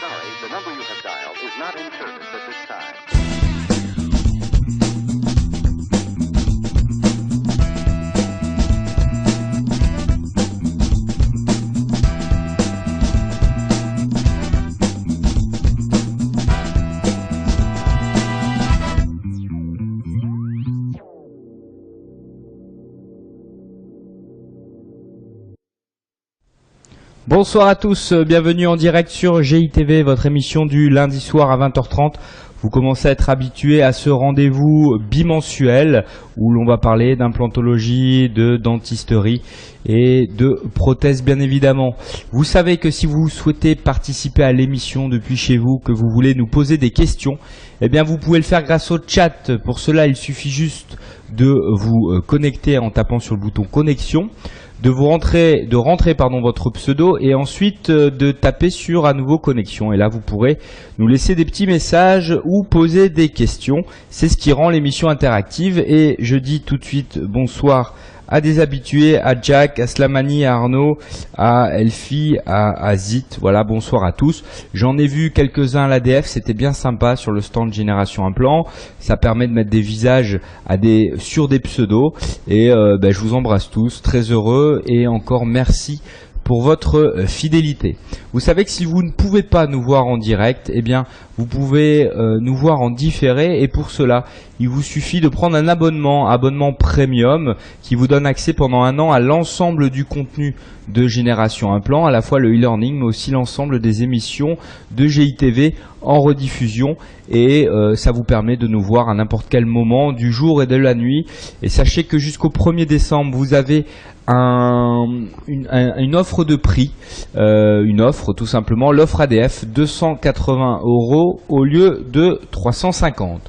sorry, the number you have dialed is not in service at this time. Bonsoir à tous, bienvenue en direct sur GITV, votre émission du lundi soir à 20h30. Vous commencez à être habitués à ce rendez-vous bimensuel où l'on va parler d'implantologie, de dentisterie et de prothèses bien évidemment. Vous savez que si vous souhaitez participer à l'émission depuis chez vous, que vous voulez nous poser des questions, eh bien vous pouvez le faire grâce au chat. Pour cela, il suffit juste de vous connecter en tapant sur le bouton connexion, de rentrer votre pseudo et ensuite de taper sur à nouveau connexion. Et là, vous pourrez nous laisser des petits messages ou poser des questions. C'est ce qui rend l'émission interactive. Et je dis tout de suite bonsoir à des habitués, à Jack, à Slamani, à Arnaud, à Elfie, à Zit. Voilà, bonsoir à tous. J'en ai vu quelques-uns à l'ADF, c'était bien sympa sur le stand Génération Implant. Ça permet de mettre des visages sur des pseudos. Et je vous embrasse tous, très heureux et encore merci pour votre fidélité. Vous savez que si vous ne pouvez pas nous voir en direct, eh bien vous pouvez nous voir en différé et pour cela, il vous suffit de prendre un abonnement premium qui vous donne accès pendant 1 an à l'ensemble du contenu de Génération Implant, à la fois le e-learning mais aussi l'ensemble des émissions de GITV en rediffusion et ça vous permet de nous voir à n'importe quel moment du jour et de la nuit. Et sachez que jusqu'au 1er décembre, vous avez une offre de prix, tout simplement, l'offre ADF, 280 € au lieu de 350.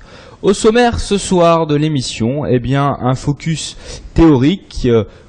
Au sommaire ce soir de l'émission, eh bien un focus théorique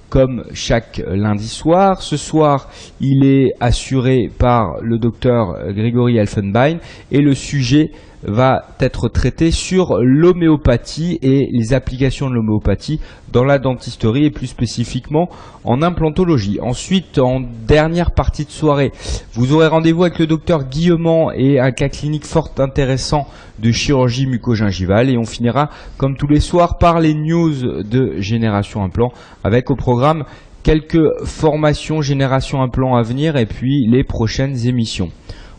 comme chaque lundi soir. Ce soir, il est assuré par le docteur Grégory Elfenbein et le sujet va être traité sur l'homéopathie et les applications de l'homéopathie dans la dentisterie et plus spécifiquement en implantologie. Ensuite, en dernière partie de soirée, vous aurez rendez-vous avec le docteur Guillemant et un cas clinique fort intéressant de chirurgie mucogingivale et on finira comme tous les soirs par les news de Génération Implant avec au programme quelques formations Génération Implant à venir et puis les prochaines émissions.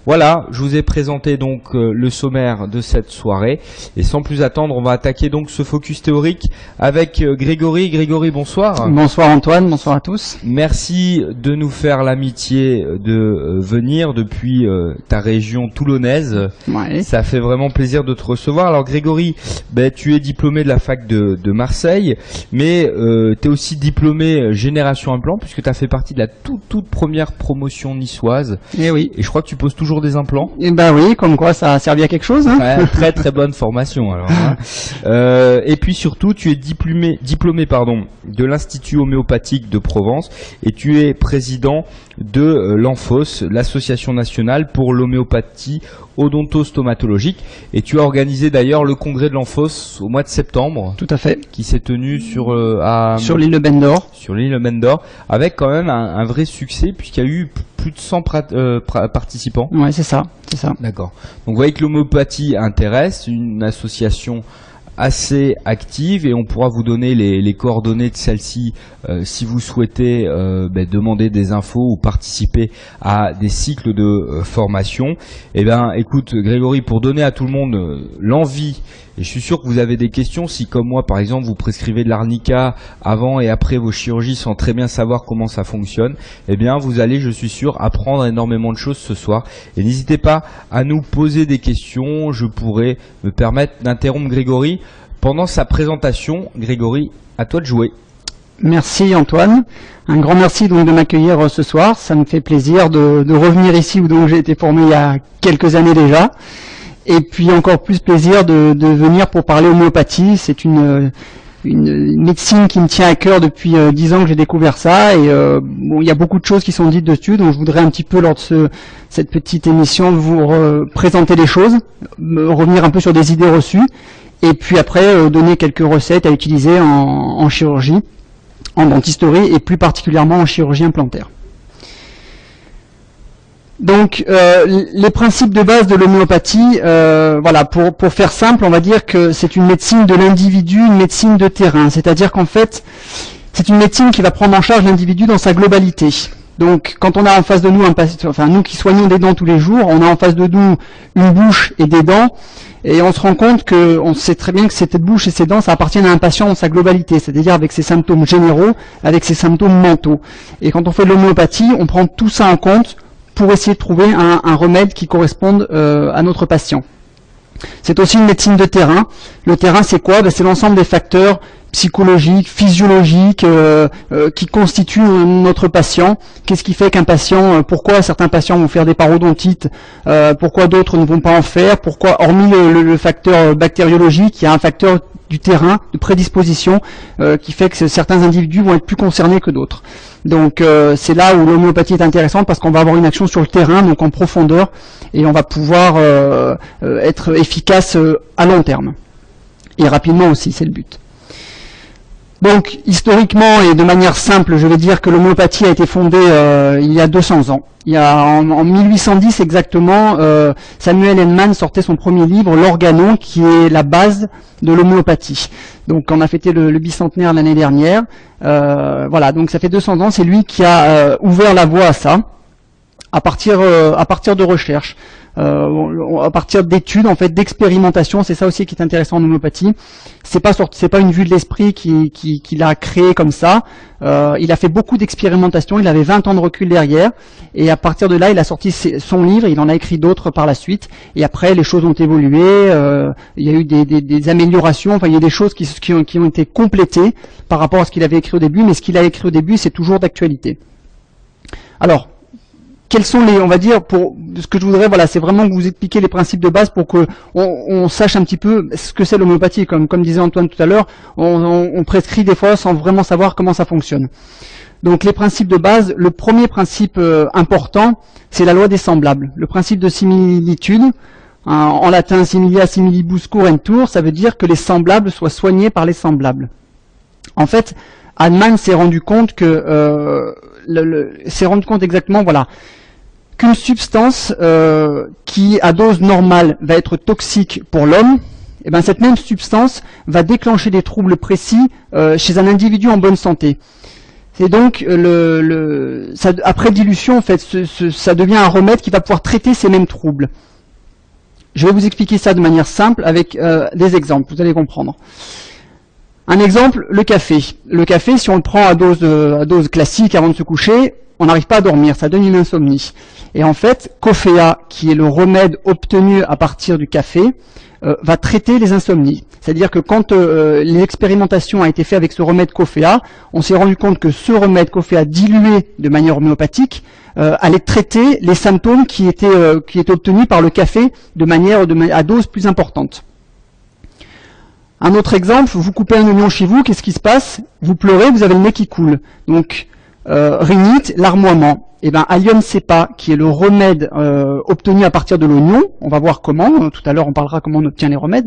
Voilà, je vous ai présenté donc le sommaire de cette soirée et sans plus attendre, on va attaquer donc ce focus théorique avec Grégory. Grégory, bonsoir. Bonsoir Antoine, bonsoir à tous. Merci de nous faire l'amitié de venir depuis ta région toulonnaise. Ouais. Ça fait vraiment plaisir de te recevoir. Alors Grégory, tu es diplômé de la fac de Marseille, mais tu es aussi diplômé Génération Implant puisque tu as fait partie de la toute première promotion niçoise. Et oui. Et je crois que tu poses toujours des implants. Et oui, comme quoi ça a servi à quelque chose. Hein. Ouais, très bonne formation alors. Hein. Et puis surtout, tu es diplômé de l'Institut homéopathique de Provence et tu es président de l'ANFOS, l'Association nationale pour l'homéopathie odontostomatologique. Et tu as organisé d'ailleurs le congrès de l'ANFOS au mois de septembre. Tout à fait. Qui s'est tenu sur l'île de Bendor. Sur l'île de Bendor, avec quand même un vrai succès puisqu'il y a eu plus de 100 participants. Ouais, c'est ça. D'accord. Donc vous voyez que l'homéopathie intéresse, une association assez active et on pourra vous donner les coordonnées de celle-ci si vous souhaitez demander des infos ou participer à des cycles de formation. Eh bien, écoute Grégory, pour donner à tout le monde l'envie, et je suis sûr que vous avez des questions, si comme moi par exemple vous prescrivez de l'arnica avant et après vos chirurgies sans très bien savoir comment ça fonctionne, eh bien vous allez, je suis sûr, apprendre énormément de choses ce soir. Et n'hésitez pas à nous poser des questions, je pourrais me permettre d'interrompre Grégory pendant sa présentation. Grégory, à toi de jouer. Merci Antoine. Un grand merci donc de m'accueillir ce soir. Ça me fait plaisir de revenir ici où donc j'ai été formé il y a quelques années déjà. Et puis encore plus plaisir de venir pour parler homéopathie. C'est une médecine qui me tient à cœur depuis 10 ans que j'ai découvert ça. Et il y a beaucoup de choses qui sont dites dessus. Donc je voudrais un petit peu lors de cette petite émission vous présenter les choses, revenir un peu sur des idées reçues. Et puis après donner quelques recettes à utiliser en chirurgie, en dentisterie et plus particulièrement en chirurgie implantaire. Donc, les principes de base de l'homéopathie, voilà, pour faire simple, on va dire que c'est une médecine de l'individu, une médecine de terrain. C'est-à-dire qu'en fait, c'est une médecine qui va prendre en charge l'individu dans sa globalité. Donc, quand on a en face de nous un patient, enfin nous qui soignons des dents tous les jours, on a en face de nous une bouche et des dents, et on se rend compte que, on sait très bien que cette bouche et ces dents, ça appartient à un patient dans sa globalité, c'est-à-dire avec ses symptômes généraux, avec ses symptômes mentaux. Et quand on fait de l'homéopathie, on prend tout ça en compte pour essayer de trouver un remède qui corresponde à notre patient. C'est aussi une médecine de terrain. Le terrain, c'est quoi? Ben, c'est l'ensemble des facteurs psychologiques, physiologiques qui constituent notre patient. Qu'est-ce qui fait qu'un patient, pourquoi certains patients vont faire des parodontites, pourquoi d'autres ne vont pas en faire, pourquoi, hormis le facteur bactériologique, il y a un facteur du terrain, de prédisposition, qui fait que certains individus vont être plus concernés que d'autres. Donc c'est là où l'homéopathie est intéressante parce qu'on va avoir une action sur le terrain, donc en profondeur, et on va pouvoir être efficace à long terme. Et rapidement aussi, c'est le but. Donc, historiquement et de manière simple, je vais dire que l'homéopathie a été fondée il y a 200 ans. Il y a en 1810 exactement, Samuel Hahnemann sortait son premier livre, l'Organon, qui est la base de l'homéopathie. Donc, on a fêté le bicentenaire l'année dernière. Voilà, donc ça fait 200 ans. C'est lui qui a ouvert la voie à ça, à partir de recherches. À partir d'études, en fait, d'expérimentation, c'est ça aussi qui est intéressant en homéopathie. C'est pas une vue de l'esprit qu'il a créé comme ça. Il a fait beaucoup d'expérimentation. Il avait 20 ans de recul derrière, et à partir de là, il a sorti son livre. Il en a écrit d'autres par la suite. Et après, les choses ont évolué. Il y a eu des améliorations. Enfin, il y a des choses qui ont été complétées par rapport à ce qu'il avait écrit au début. Mais ce qu'il a écrit au début, c'est toujours d'actualité. Alors, quels sont on va dire, pour ce que je voudrais, voilà, c'est vraiment que vous expliquer les principes de base pour que on sache un petit peu ce que c'est l'homéopathie. Comme disait Antoine tout à l'heure, on prescrit des fois sans vraiment savoir comment ça fonctionne. Donc les principes de base, le premier principe important, c'est la loi des semblables. Le principe de similitude, en latin similia similibus curentur, ça veut dire que les semblables soient soignés par les semblables. En fait, Hahnemann s'est rendu compte que s'est rendu compte exactement, voilà, qu'une substance qui à dose normale va être toxique pour l'homme, et ben cette même substance va déclencher des troubles précis chez un individu en bonne santé. Et donc après dilution, en fait, ça devient un remède qui va pouvoir traiter ces mêmes troubles. Je vais vous expliquer ça de manière simple avec des exemples, vous allez comprendre. Un exemple, le café. Le café, si on le prend à dose classique avant de se coucher, on n'arrive pas à dormir, ça donne une insomnie. Et en fait, Coffea, qui est le remède obtenu à partir du café, va traiter les insomnies. C'est-à-dire que quand l'expérimentation a été faite avec ce remède Coffea, on s'est rendu compte que ce remède Coffea dilué de manière homéopathique allait traiter les symptômes qui étaient obtenus par le café à dose plus importante. Un autre exemple, vous coupez un oignon chez vous, qu'est-ce qui se passe? Vous pleurez, vous avez le nez qui coule. Donc, rhinite, larmoiement. Et bien, Allium cepa, qui est le remède obtenu à partir de l'oignon, on va voir comment, tout à l'heure on parlera comment on obtient les remèdes,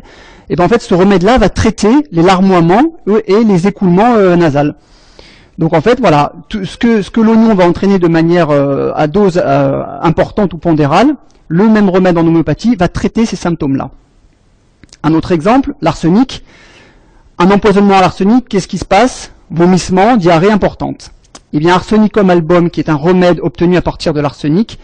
et bien en fait ce remède-là va traiter les larmoiements et les écoulements nasales. Donc en fait, voilà, ce que l'oignon va entraîner de manière à dose importante ou pondérale, le même remède en homéopathie va traiter ces symptômes-là. Un autre exemple, l'arsenic. Un empoisonnement à l'arsenic, qu'est-ce qui se passe? Vomissement, diarrhée importante. Eh bien, Arsenicum album, qui est un remède obtenu à partir de l'arsenic,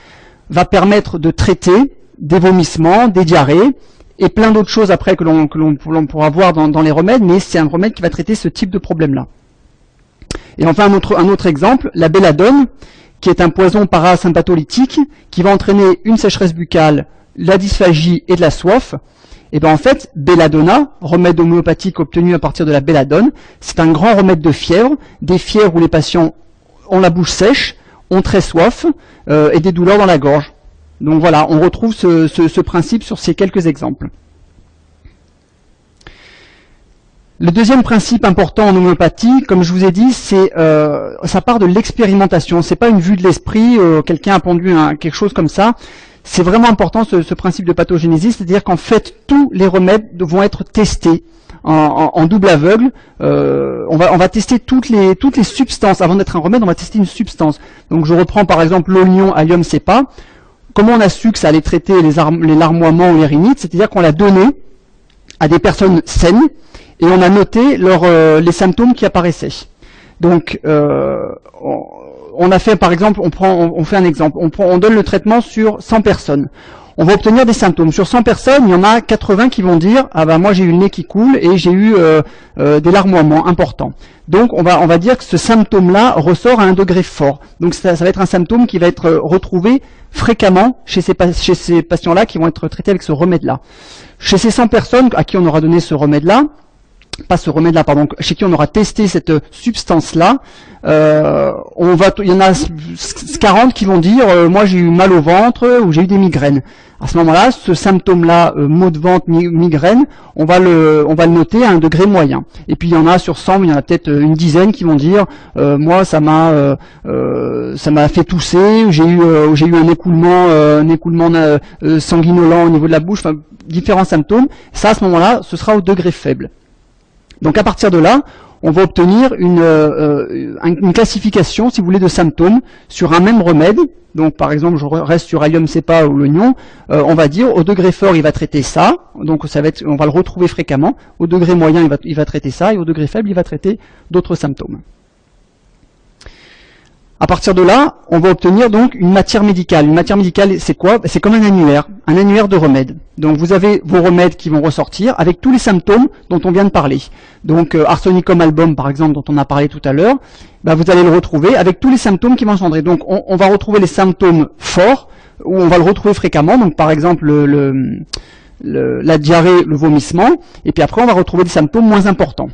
va permettre de traiter des vomissements, des diarrhées, et plein d'autres choses après que l'on pourra voir dans les remèdes, mais c'est un remède qui va traiter ce type de problème-là. Et enfin, un autre exemple, la belladone, qui est un poison parasympatholytique, qui va entraîner une sécheresse buccale, la dysphagie et de la soif. Et bien en fait, belladonna, remède homéopathique obtenu à partir de la belladone, c'est un grand remède de fièvre, des fièvres où les patients ont la bouche sèche, ont très soif et des douleurs dans la gorge. Donc voilà, on retrouve ce principe sur ces quelques exemples. Le deuxième principe important en homéopathie, comme je vous ai dit, c'est ça part de l'expérimentation. C'est pas une vue de l'esprit, quelqu'un a pondu quelque chose comme ça. C'est vraiment important ce principe de pathogénésie, c'est-à-dire qu'en fait tous les remèdes vont être testés en double aveugle. On va tester toutes les substances avant d'être un remède. On va tester une substance. Donc je reprends par exemple l'oignon Allium cepa. comment on a su que ça allait traiter les larmoiements ou les rhinites? C'est-à-dire qu'on l'a donné à des personnes saines et on a noté les symptômes qui apparaissaient. Donc, on a fait, par exemple, on fait un exemple, on donne le traitement sur 100 personnes. On va obtenir des symptômes. Sur 100 personnes, il y en a 80 qui vont dire « Ah ben moi j'ai eu le nez qui coule et j'ai eu des larmoiements importants ». Donc on va dire que ce symptôme-là ressort à un degré fort. Donc ça va être un symptôme qui va être retrouvé fréquemment chez ces patients-là qui vont être traités avec ce remède-là. Chez ces 100 personnes à qui on aura donné ce remède-là, pardon, chez qui on aura testé cette substance-là, il y en a 40 qui vont dire moi j'ai eu mal au ventre ou j'ai eu des migraines. À ce moment-là, ce symptôme-là, maux de ventre, migraine, on va le noter à un degré moyen. Et puis il y en a sur 100, il y en a peut-être une dizaine qui vont dire moi ça m'a fait tousser, j'ai eu un écoulement sanguinolent au niveau de la bouche, enfin différents symptômes. Ça à ce moment-là, ce sera au degré faible. Donc à partir de là, on va obtenir une classification, si vous voulez, de symptômes sur un même remède. Donc par exemple, je reste sur Allium cepa ou l'oignon, on va dire au degré fort, il va traiter ça, donc on va le retrouver fréquemment. Au degré moyen, il va traiter ça, et au degré faible, il va traiter d'autres symptômes. À partir de là, on va obtenir donc une matière médicale. Une matière médicale, c'est quoi? C'est comme un annuaire de remèdes. Donc vous avez vos remèdes qui vont ressortir avec tous les symptômes dont on vient de parler. Donc Arsenicum album, par exemple, dont on a parlé tout à l'heure, vous allez le retrouver avec tous les symptômes qui vont engendrer. Donc on va retrouver les symptômes forts, où on va le retrouver fréquemment. Donc par exemple la diarrhée, le vomissement, et puis après on va retrouver des symptômes moins importants.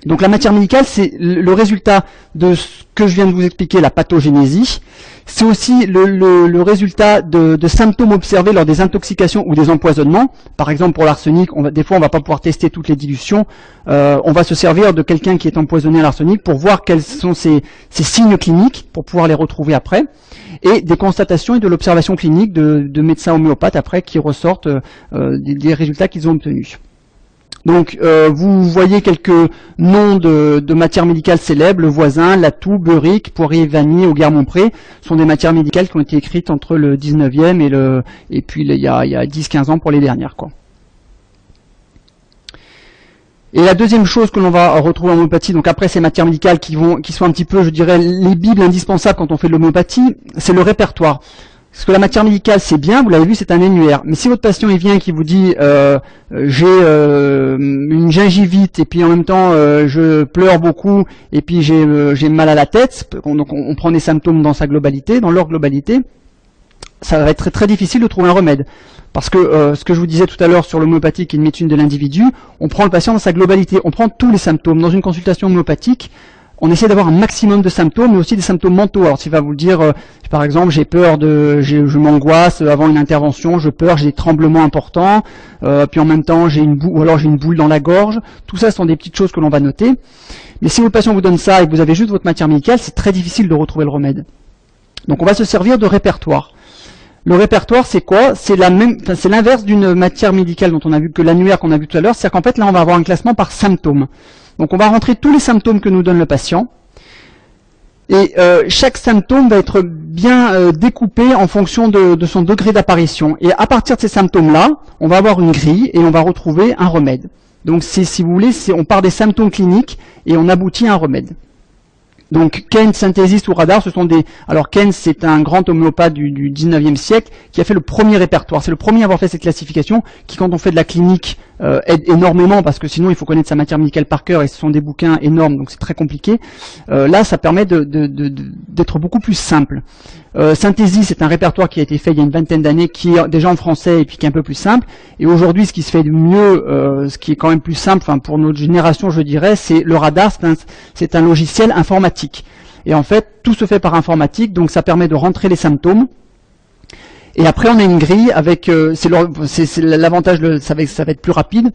Donc la matière médicale, c'est le résultat de ce que je viens de vous expliquer, la pathogénésie. C'est aussi le résultat de symptômes observés lors des intoxications ou des empoisonnements. Par exemple, pour l'arsenic, des fois on va pas pouvoir tester toutes les dilutions. On va se servir de quelqu'un qui est empoisonné à l'arsenic pour voir quels sont ses signes cliniques, pour pouvoir les retrouver après. Et des constatations et de l'observation clinique de médecins homéopathes après qui ressortent des résultats qu'ils ont obtenus. Donc vous voyez quelques noms de matières médicales célèbres, le Voisin, Latou, Beuric, Poirier, Vanier, Auguerre-Montpré, sont des matières médicales qui ont été écrites entre le 19e et puis il y a 10-15 ans pour les dernières, quoi. Et la deuxième chose que l'on va retrouver en homéopathie, donc après ces matières médicales qui sont un petit peu, je dirais, les bibles indispensables quand on fait de l'homéopathie, c'est le répertoire. Parce que la matière médicale, c'est bien, vous l'avez vu, c'est un annuaire. Mais si votre patient il vient et qui vous dit j'ai une gingivite et puis en même temps je pleure beaucoup et puis j'ai mal à la tête, donc on prend des symptômes dans sa globalité, dans leur globalité, ça va être très, très difficile de trouver un remède. Parce que ce que je vous disais tout à l'heure sur l'homéopathie, qui est une médecine de l'individu, on prend le patient dans sa globalité, on prend tous les symptômes. Dans une consultation homéopathique, on essaie d'avoir un maximum de symptômes, mais aussi des symptômes mentaux. Alors, s'il va vous dire, par exemple, j'ai peur je m'angoisse avant une intervention, j'ai des tremblements importants, puis en même temps, j'ai une boule dans la gorge. Tout ça, ce sont des petites choses que l'on va noter. Mais si votre patient vous donne ça et que vous avez juste votre matière médicale, c'est très difficile de retrouver le remède. Donc, on va se servir de répertoire. Le répertoire, c'est quoi? C'est l'inverse d'une matière médicale dont on a vu que l'annuaire qu'on a vu tout à l'heure. C'est-à-dire qu'en fait, là, on va avoir un classement par symptômes. Donc on va rentrer tous les symptômes que nous donne le patient, et chaque symptôme va être bien découpé en fonction de son degré d'apparition. Et à partir de ces symptômes-là, on va avoir une grille et on va retrouver un remède. Donc si vous voulez, on part des symptômes cliniques et on aboutit à un remède. Donc Keynes, Synthesis ou Radar, ce sont des... Alors Keynes, c'est un grand homéopathe du 19e siècle qui a fait le premier répertoire. C'est le premier à avoir fait cette classification qui, quand on fait de la clinique, aide énormément parce que sinon il faut connaître sa matière médicale par cœur et ce sont des bouquins énormes, donc c'est très compliqué. Là, ça permet d'être beaucoup plus simple. Synthesis, c'est un répertoire qui a été fait il y a une vingtaine d'années, qui est déjà en français et puis qui est un peu plus simple. Et aujourd'hui, ce qui se fait de mieux, ce qui est quand même plus simple, enfin pour notre génération, je dirais, c'est le Radar. C'est un logiciel informatique. Et en fait, tout se fait par informatique, donc ça permet de rentrer les symptômes. Et après, on a une grille avec, c'est l'avantage, ça va être plus rapide.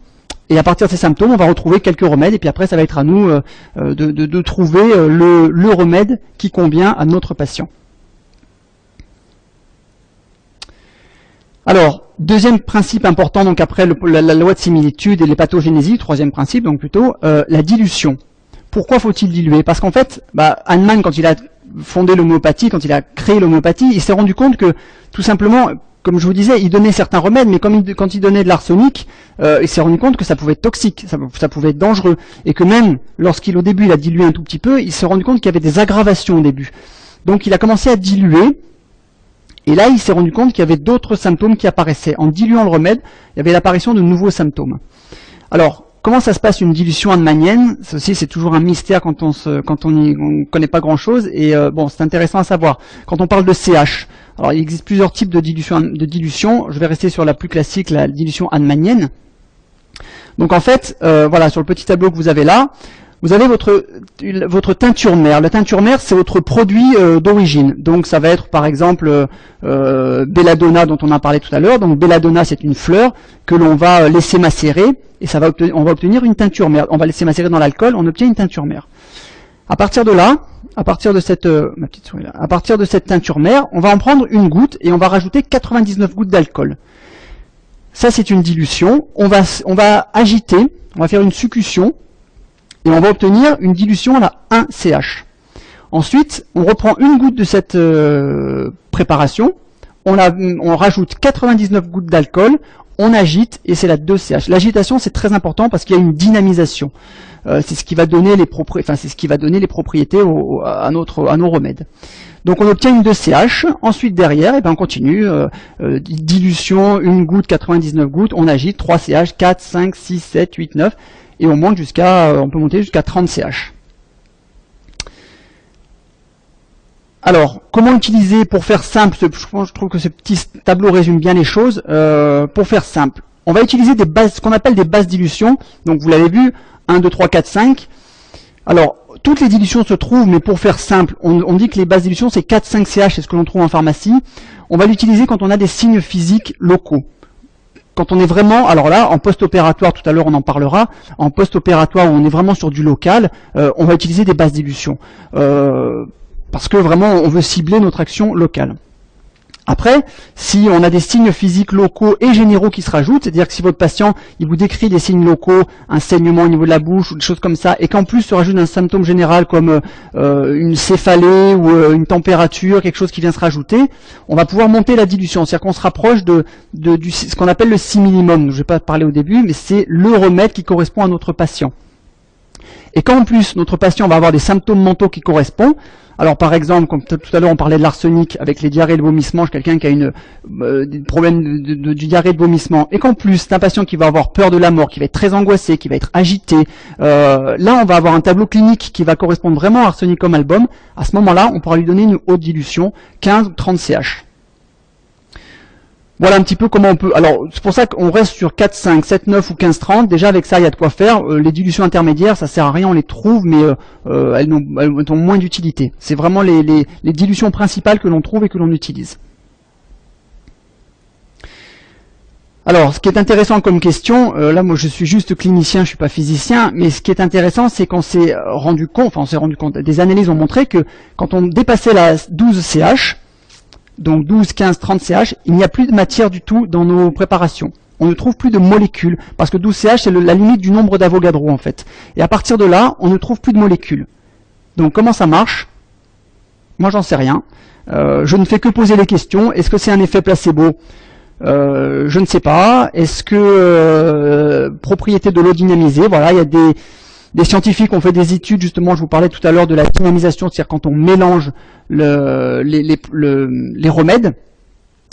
Et à partir de ces symptômes, on va retrouver quelques remèdes. Et puis après, ça va être à nous de trouver le remède qui convient à notre patient. Alors, deuxième principe important, donc après la loi de similitude et les pathogénésies, troisième principe, donc plutôt, la dilution. Pourquoi faut-il diluer? Parce qu'en fait, Hahnemann, quand il a fondé l'homéopathie, quand il a créé l'homéopathie, il s'est rendu compte que, tout simplement, comme je vous disais, il donnait certains remèdes, mais quand il donnait de l'arsenic, il s'est rendu compte que ça pouvait être toxique, ça pouvait être dangereux, et que même lorsqu'au début il a dilué un tout petit peu, il s'est rendu compte qu'il y avait des aggravations au début. Donc il a commencé à diluer, et là il s'est rendu compte qu'il y avait d'autres symptômes qui apparaissaient. En diluant le remède, il y avait l'apparition de nouveaux symptômes. Alors, comment ça se passe une dilution hahnemannienne? Ceci, c'est toujours un mystère quand on connaît pas grand chose, et bon, c'est intéressant à savoir. Quand on parle de CH, alors il existe plusieurs types de dilution. Je vais rester sur la plus classique, la dilution hahnemannienne. Donc en fait, voilà, sur le petit tableau que vous avez là, vous avez votre teinture mère. La teinture mère, c'est votre produit d'origine. Donc ça va être par exemple belladonna dont on a parlé tout à l'heure. Donc belladonna, c'est une fleur que l'on va laisser macérer, et on va obtenir une teinture mère. On va laisser macérer dans l'alcool, on obtient une teinture mère. À partir de là, à partir de cette teinture mère, on va en prendre une goutte et on va rajouter 99 gouttes d'alcool. Ça, c'est une dilution. On va agiter, on va faire une succussion, et on va obtenir une dilution à 1CH. Ensuite, on reprend une goutte de cette préparation, on rajoute 99 gouttes d'alcool, on agite, et c'est la 2CH. L'agitation, c'est très important parce qu'il y a une dynamisation. C'est ce qui va donner les propriétés à nos remèdes. Donc on obtient une 2CH, ensuite derrière, et ben on continue, dilution, une goutte, 99 gouttes, on agite, 3CH, 4, 5, 6, 7, 8, 9, et on peut monter jusqu'à 30 CH. Alors, comment utiliser pour faire simple? Je trouve que ce petit tableau résume bien les choses. Pour faire simple, on va utiliser ce qu'on appelle des bases dilutions. Donc vous l'avez vu, 1, 2, 3, 4, 5. Alors, toutes les dilutions se trouvent, mais pour faire simple, on dit que les bases dilutions, c'est 4, 5 CH, c'est ce que l'on trouve en pharmacie. On va l'utiliser quand on a des signes physiques locaux. Quand on est vraiment, alors là, en post-opératoire, tout à l'heure on en parlera, en post-opératoire où on est vraiment sur du local, on va utiliser des bases dilutions. Parce que vraiment, on veut cibler notre action locale. Après, si on a des signes physiques locaux et généraux qui se rajoutent, c'est-à-dire que si votre patient, il vous décrit des signes locaux, un saignement au niveau de la bouche ou des choses comme ça, et qu'en plus se rajoute un symptôme général comme une céphalée ou une température, quelque chose qui vient se rajouter, on va pouvoir monter la dilution. C'est-à-dire qu'on se rapproche de ce qu'on appelle le similimum. Je ne vais pas parler au début, mais c'est le remède qui correspond à notre patient. Et quand en plus notre patient va avoir des symptômes mentaux qui correspondent, alors par exemple, comme tout à l'heure on parlait de l'arsenic avec les diarrhées de vomissement, chez quelqu'un qui a des problèmes du diarrhée de vomissement, et qu'en plus c'est un patient qui va avoir peur de la mort, qui va être très angoissé, qui va être agité, là on va avoir un tableau clinique qui va correspondre vraiment à Arsenicum album. À ce moment-là, on pourra lui donner une haute dilution, 15 ou 30 CH. Voilà un petit peu comment on peut... Alors, c'est pour ça qu'on reste sur 4, 5, 7, 9 ou 15, 30. Déjà, avec ça, il y a de quoi faire. Les dilutions intermédiaires, ça sert à rien, on les trouve, mais elles ont moins d'utilité. C'est vraiment les dilutions principales que l'on trouve et que l'on utilise. Alors, ce qui est intéressant comme question, là, moi, je suis juste clinicien, je suis pas physicien, mais ce qui est intéressant, c'est qu'on s'est rendu compte, des analyses ont montré que quand on dépassait la 12 CH, donc 12, 15, 30 CH, il n'y a plus de matière du tout dans nos préparations. On ne trouve plus de molécules, parce que 12 CH, c'est la limite du nombre d'Avogadro, en fait. Et à partir de là, on ne trouve plus de molécules. Donc comment ça marche? Moi, j'en sais rien. Je ne fais que poser les questions. Est-ce que c'est un effet placebo? Je ne sais pas. Est-ce que propriété de l'eau dynamisée? Voilà, il y a des scientifiques ont fait des études, justement, je vous parlais tout à l'heure de la dynamisation, c'est-à-dire quand on mélange les remèdes,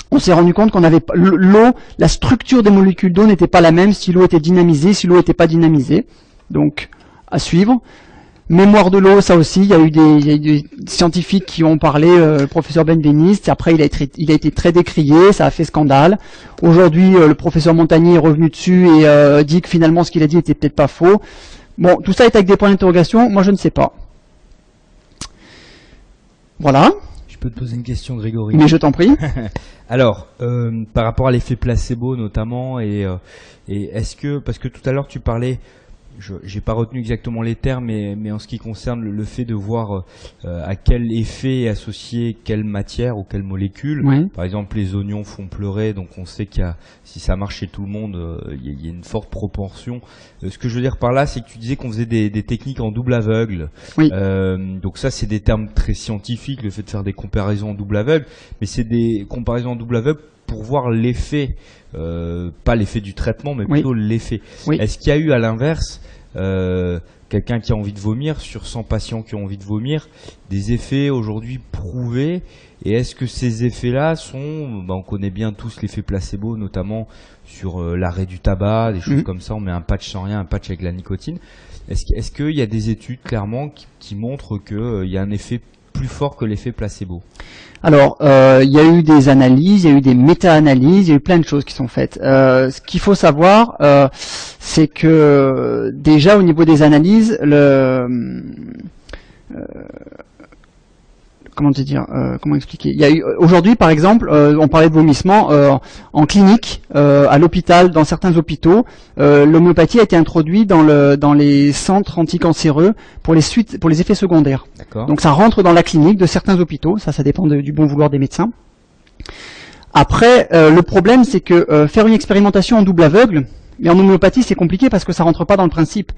on s'est rendu compte qu'on avait l'eau, la structure des molécules d'eau n'était pas la même si l'eau était dynamisée, si l'eau n'était pas dynamisée. Donc, à suivre. Mémoire de l'eau, ça aussi, il y a eu des scientifiques qui ont parlé, le professeur Benveniste, après il a été très décrié, ça a fait scandale. Aujourd'hui, le professeur Montagnier est revenu dessus et dit que finalement ce qu'il a dit était peut-être pas faux. Bon, tout ça est avec des points d'interrogation, moi je ne sais pas. Voilà. Je peux te poser une question, Grégory? Mais je t'en prie. Alors, par rapport à l'effet placebo notamment, et est-ce que, parce que tout à l'heure tu parlais j'ai pas retenu exactement les termes, mais en ce qui concerne le fait de voir à quel effet est associé quelle matière ou quelle molécule. Ouais. Par exemple, les oignons font pleurer, donc on sait si ça marche chez tout le monde, il y a une forte proportion. Ce que je veux dire par là, c'est que tu disais qu'on faisait des techniques en double aveugle. Oui. Donc ça, c'est des termes très scientifiques, le fait de faire des comparaisons en double aveugle, mais c'est des comparaisons en double aveugle pour voir l'effet, pas l'effet du traitement, mais plutôt l'effet. Oui. Est-ce qu'il y a eu à l'inverse quelqu'un qui a envie de vomir, sur 100 patients qui ont envie de vomir, des effets aujourd'hui prouvés? Et est-ce que ces effets-là sont, on connaît bien tous l'effet placebo, notamment sur l'arrêt du tabac, des choses comme ça, on met un patch sans rien, un patch avec la nicotine. Est-ce qu'il y a des études clairement qui montrent qu'il y a un effet plus fort que l'effet placebo? Alors, il y a eu des analyses, il y a eu des méta-analyses, il y a eu plein de choses qui sont faites. Ce qu'il faut savoir, c'est que déjà au niveau des analyses, comment expliquer? Il y a eu aujourd'hui, par exemple, on parlait de vomissement en clinique, à l'hôpital, dans certains hôpitaux. L'homéopathie a été introduite dans les centres anticancéreux pour les effets secondaires. Donc ça rentre dans la clinique de certains hôpitaux. Ça dépend du bon vouloir des médecins. Après, le problème, c'est que faire une expérimentation en double aveugle, mais en homéopathie, c'est compliqué parce que ça rentre pas dans le principe.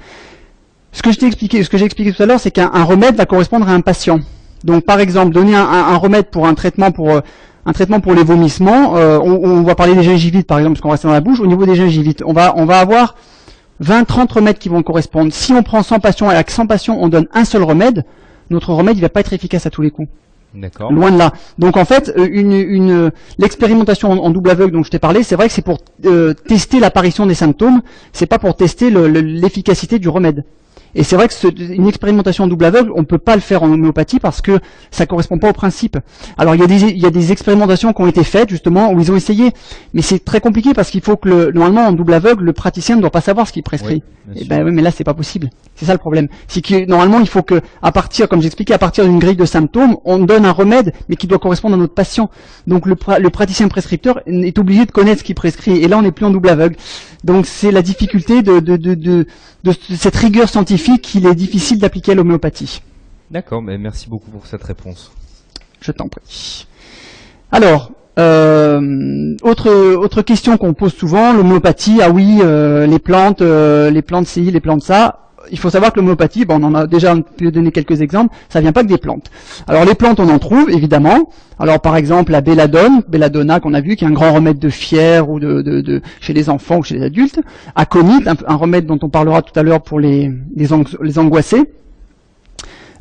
Ce que j'ai expliqué tout à l'heure, c'est qu'un remède va correspondre à un patient. Donc, par exemple, donner un remède pour un traitement pour les vomissements, on va parler des gingivites, par exemple, parce qu'on reste dans la bouche. Au niveau des gingivites, on va avoir 20-30 remèdes qui vont correspondre. Si on prend 100 patients et avec 100 patients, on donne un seul remède, notre remède, il va pas être efficace à tous les coups. D'accord. Loin de là. Donc, en fait, l'expérimentation en double aveugle dont je t'ai parlé, c'est vrai que c'est pour tester l'apparition des symptômes, c'est pas pour tester l'efficacité du remède. Et c'est vrai que une expérimentation en double aveugle, on ne peut pas le faire en homéopathie parce que ça correspond pas au principe. Alors il y a des expérimentations qui ont été faites justement où ils ont essayé, mais c'est très compliqué parce qu'il faut que normalement en double aveugle, le praticien ne doit pas savoir ce qu'il prescrit. Oui, mais là c'est pas possible. C'est ça le problème. C'est que normalement il faut que comme j'expliquais, à partir d'une grille de symptômes, on donne un remède mais qui doit correspondre à notre patient. Donc le praticien prescripteur est obligé de connaître ce qu'il prescrit. Et là on n'est plus en double aveugle. Donc c'est la difficulté de cette rigueur scientifique qu'il est difficile d'appliquer à l'homéopathie. D'accord, mais merci beaucoup pour cette réponse. Je t'en prie. Alors, autre question qu'on pose souvent, l'homéopathie, ah oui, les plantes ci, les plantes ça. Il faut savoir que l'homéopathie, on en a déjà pu donner quelques exemples, ça vient pas que des plantes. Alors les plantes, on en trouve, évidemment. Alors par exemple, la belladonna qu'on a vu, qui est un grand remède de fièvre ou de chez les enfants ou chez les adultes. Aconite, un remède dont on parlera tout à l'heure pour les angoissés.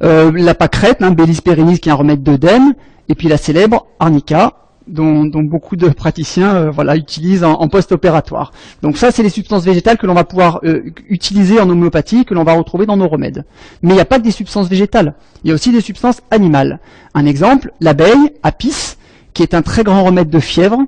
La pâquerette, Bellis perennis, qui est un remède d'œdème. Et puis la célèbre arnica, dont beaucoup de praticiens utilisent en post-opératoire. Donc ça, c'est les substances végétales que l'on va pouvoir utiliser en homéopathie, que l'on va retrouver dans nos remèdes. Mais il n'y a pas que des substances végétales, il y a aussi des substances animales. Un exemple, l'abeille, Apis, qui est un très grand remède de fièvre,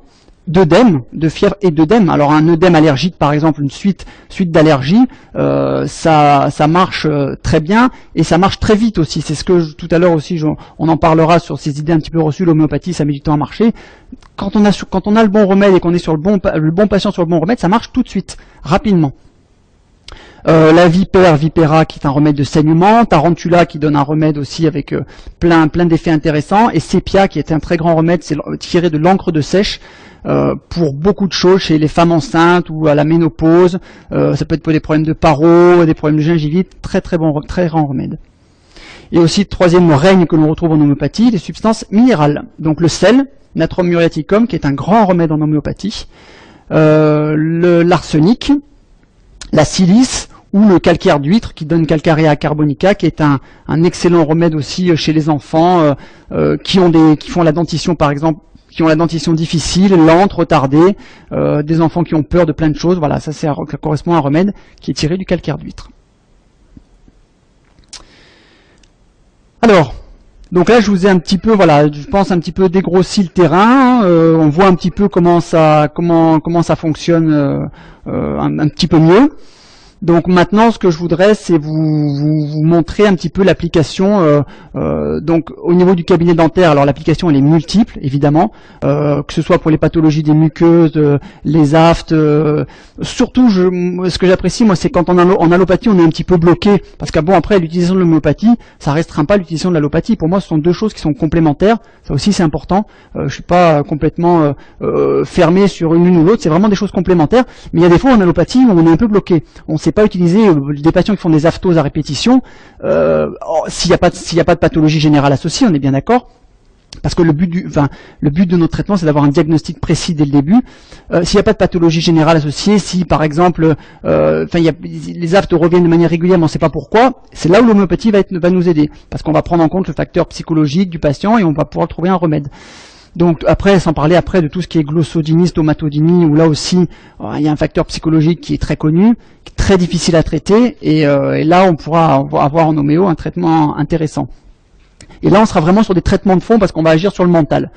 de fièvre et d'œdème. Alors un œdème allergique, par exemple, une suite d'allergies, ça marche très bien et ça marche très vite aussi. C'est ce que tout à l'heure aussi, on en parlera sur ces idées un petit peu reçues. L'homéopathie, ça met du temps à marcher. Quand on a le bon remède et qu'on est sur le bon patient sur le bon remède, ça marche tout de suite, rapidement. La vipera qui est un remède de saignement, tarantula qui donne un remède aussi avec plein d'effets intéressants, et sépia qui est un très grand remède, c'est tiré de l'encre de sèche pour beaucoup de choses chez les femmes enceintes ou à la ménopause. Ça peut être pour des problèmes de paro, des problèmes de gingivite, très grand remède. Et aussi le troisième règne que l'on retrouve en homéopathie, les substances minérales. Donc le sel, natrum muriaticum, qui est un grand remède en homéopathie, l'arsenic, la silice ou le calcaire d'huître qui donne calcarea carbonica, qui est un excellent remède aussi chez les enfants qui font la dentition par exemple, qui ont la dentition difficile, lente, retardée, des enfants qui ont peur de plein de choses. Voilà, ça correspond à un remède qui est tiré du calcaire d'huître. Alors, donc là je vous ai un petit peu, je pense un petit peu dégrossi le terrain. On voit un petit peu comment ça fonctionne un petit peu mieux. Donc maintenant, ce que je voudrais, c'est vous montrer un petit peu l'application. Donc au niveau du cabinet dentaire, alors l'application elle est multiple, évidemment, que ce soit pour les pathologies des muqueuses, les aftes. Surtout, ce que j'apprécie, moi, c'est quand en allopathie, on est un petit peu bloqué, parce que bon, après, l'utilisation de l'homéopathie, ça restreint pas l'utilisation de l'allopathie. Pour moi, ce sont deux choses qui sont complémentaires. Ça aussi, c'est important. Je suis pas complètement fermé sur une ou l'autre. C'est vraiment des choses complémentaires. Mais il y a des fois en allopathie où on est un peu bloqué. On sait pas utiliser des patients qui font des aphthoses à répétition. S'il n'y a pas de pathologie générale associée, on est bien d'accord. Parce que le but de notre traitement, c'est d'avoir un diagnostic précis dès le début. S'il n'y a pas de pathologie générale associée, si par exemple, les aftes reviennent de manière régulière, mais on ne sait pas pourquoi, c'est là où l'homéopathie va nous aider, parce qu'on va prendre en compte le facteur psychologique du patient et on va pouvoir trouver un remède. Donc après, sans parler après de tout ce qui est glossodynie, stomatodynie, où là aussi il y a un facteur psychologique qui est très connu, qui est très difficile à traiter, et là on pourra avoir en homéo un traitement intéressant. Et là on sera vraiment sur des traitements de fond parce qu'on va agir sur le mental.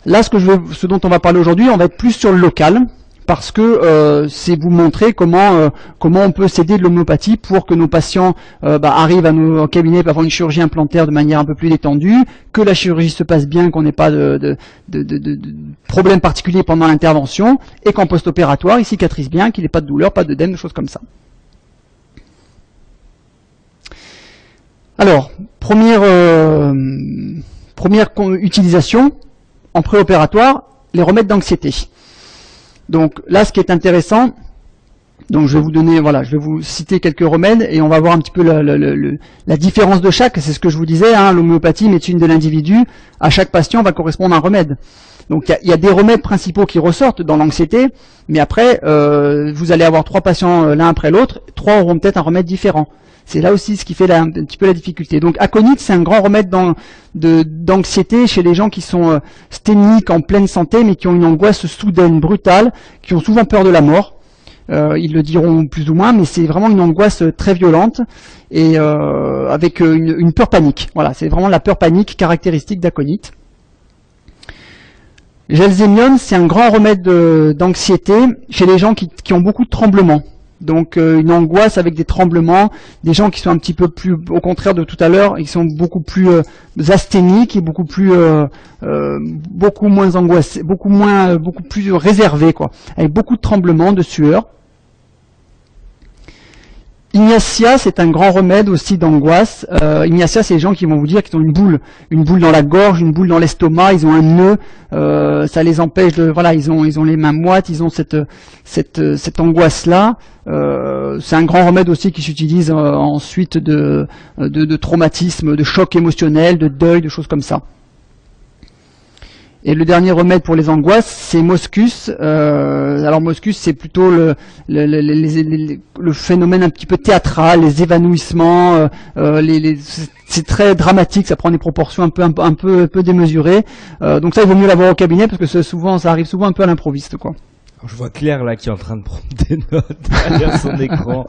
Là ce dont on va parler aujourd'hui, on va être plus sur le local, parce que c'est vous montrer comment on peut s'aider de l'homéopathie pour que nos patients arrivent au cabinet pour avoir une chirurgie implantaire de manière un peu plus détendue, que la chirurgie se passe bien, qu'on n'ait pas de problème particulier pendant l'intervention, et qu'en post-opératoire, il cicatrise bien, qu'il n'ait pas de douleur, pas d'œdème, de choses comme ça. Alors, première utilisation en préopératoire, les remèdes d'anxiété. Donc là, ce qui est intéressant, donc je vais vous donner, je vais vous citer quelques remèdes et on va voir un petit peu la différence de chaque. C'est ce que je vous disais, l'homéopathie, médecine de l'individu, à chaque patient va correspondre un remède. Donc il y a des remèdes principaux qui ressortent dans l'anxiété, mais après, vous allez avoir 3 patients l'un après l'autre, 3 auront peut-être un remède différent. C'est là aussi ce qui fait un petit peu la difficulté. Donc aconite, c'est un grand remède d'anxiété chez les gens qui sont sténiques, en pleine santé, mais qui ont une angoisse soudaine, brutale, qui ont souvent peur de la mort. Ils le diront plus ou moins, mais c'est vraiment une angoisse très violente et avec une peur panique. Voilà, c'est vraiment la peur panique caractéristique d'aconite. Gelzémium, c'est un grand remède d'anxiété chez les gens qui ont beaucoup de tremblements. Donc une angoisse avec des tremblements, des gens qui sont un petit peu plus, au contraire de tout à l'heure, ils sont beaucoup plus asthéniques et beaucoup moins angoissés, beaucoup plus réservés, quoi, avec beaucoup de tremblements, de sueur. Ignatia, c'est un grand remède aussi d'angoisse. Ignatia, c'est les gens qui vont vous dire qu'ils ont une boule dans la gorge, une boule dans l'estomac, ils ont un nœud, ça les empêche de, ils ont les mains moites, ils ont cette angoisse-là. C'est un grand remède aussi qui s'utilise ensuite de traumatisme, de choc émotionnel, de deuil, de choses comme ça. Et le dernier remède pour les angoisses, c'est Moscus. Alors Moscus, c'est plutôt le phénomène un petit peu théâtral, les évanouissements, c'est très dramatique, ça prend des proportions un peu démesurées. Donc ça, il vaut mieux l'avoir au cabinet parce que ça arrive souvent un peu à l'improviste, quoi. Je vois Claire là qui est en train de prendre des notes derrière son écran.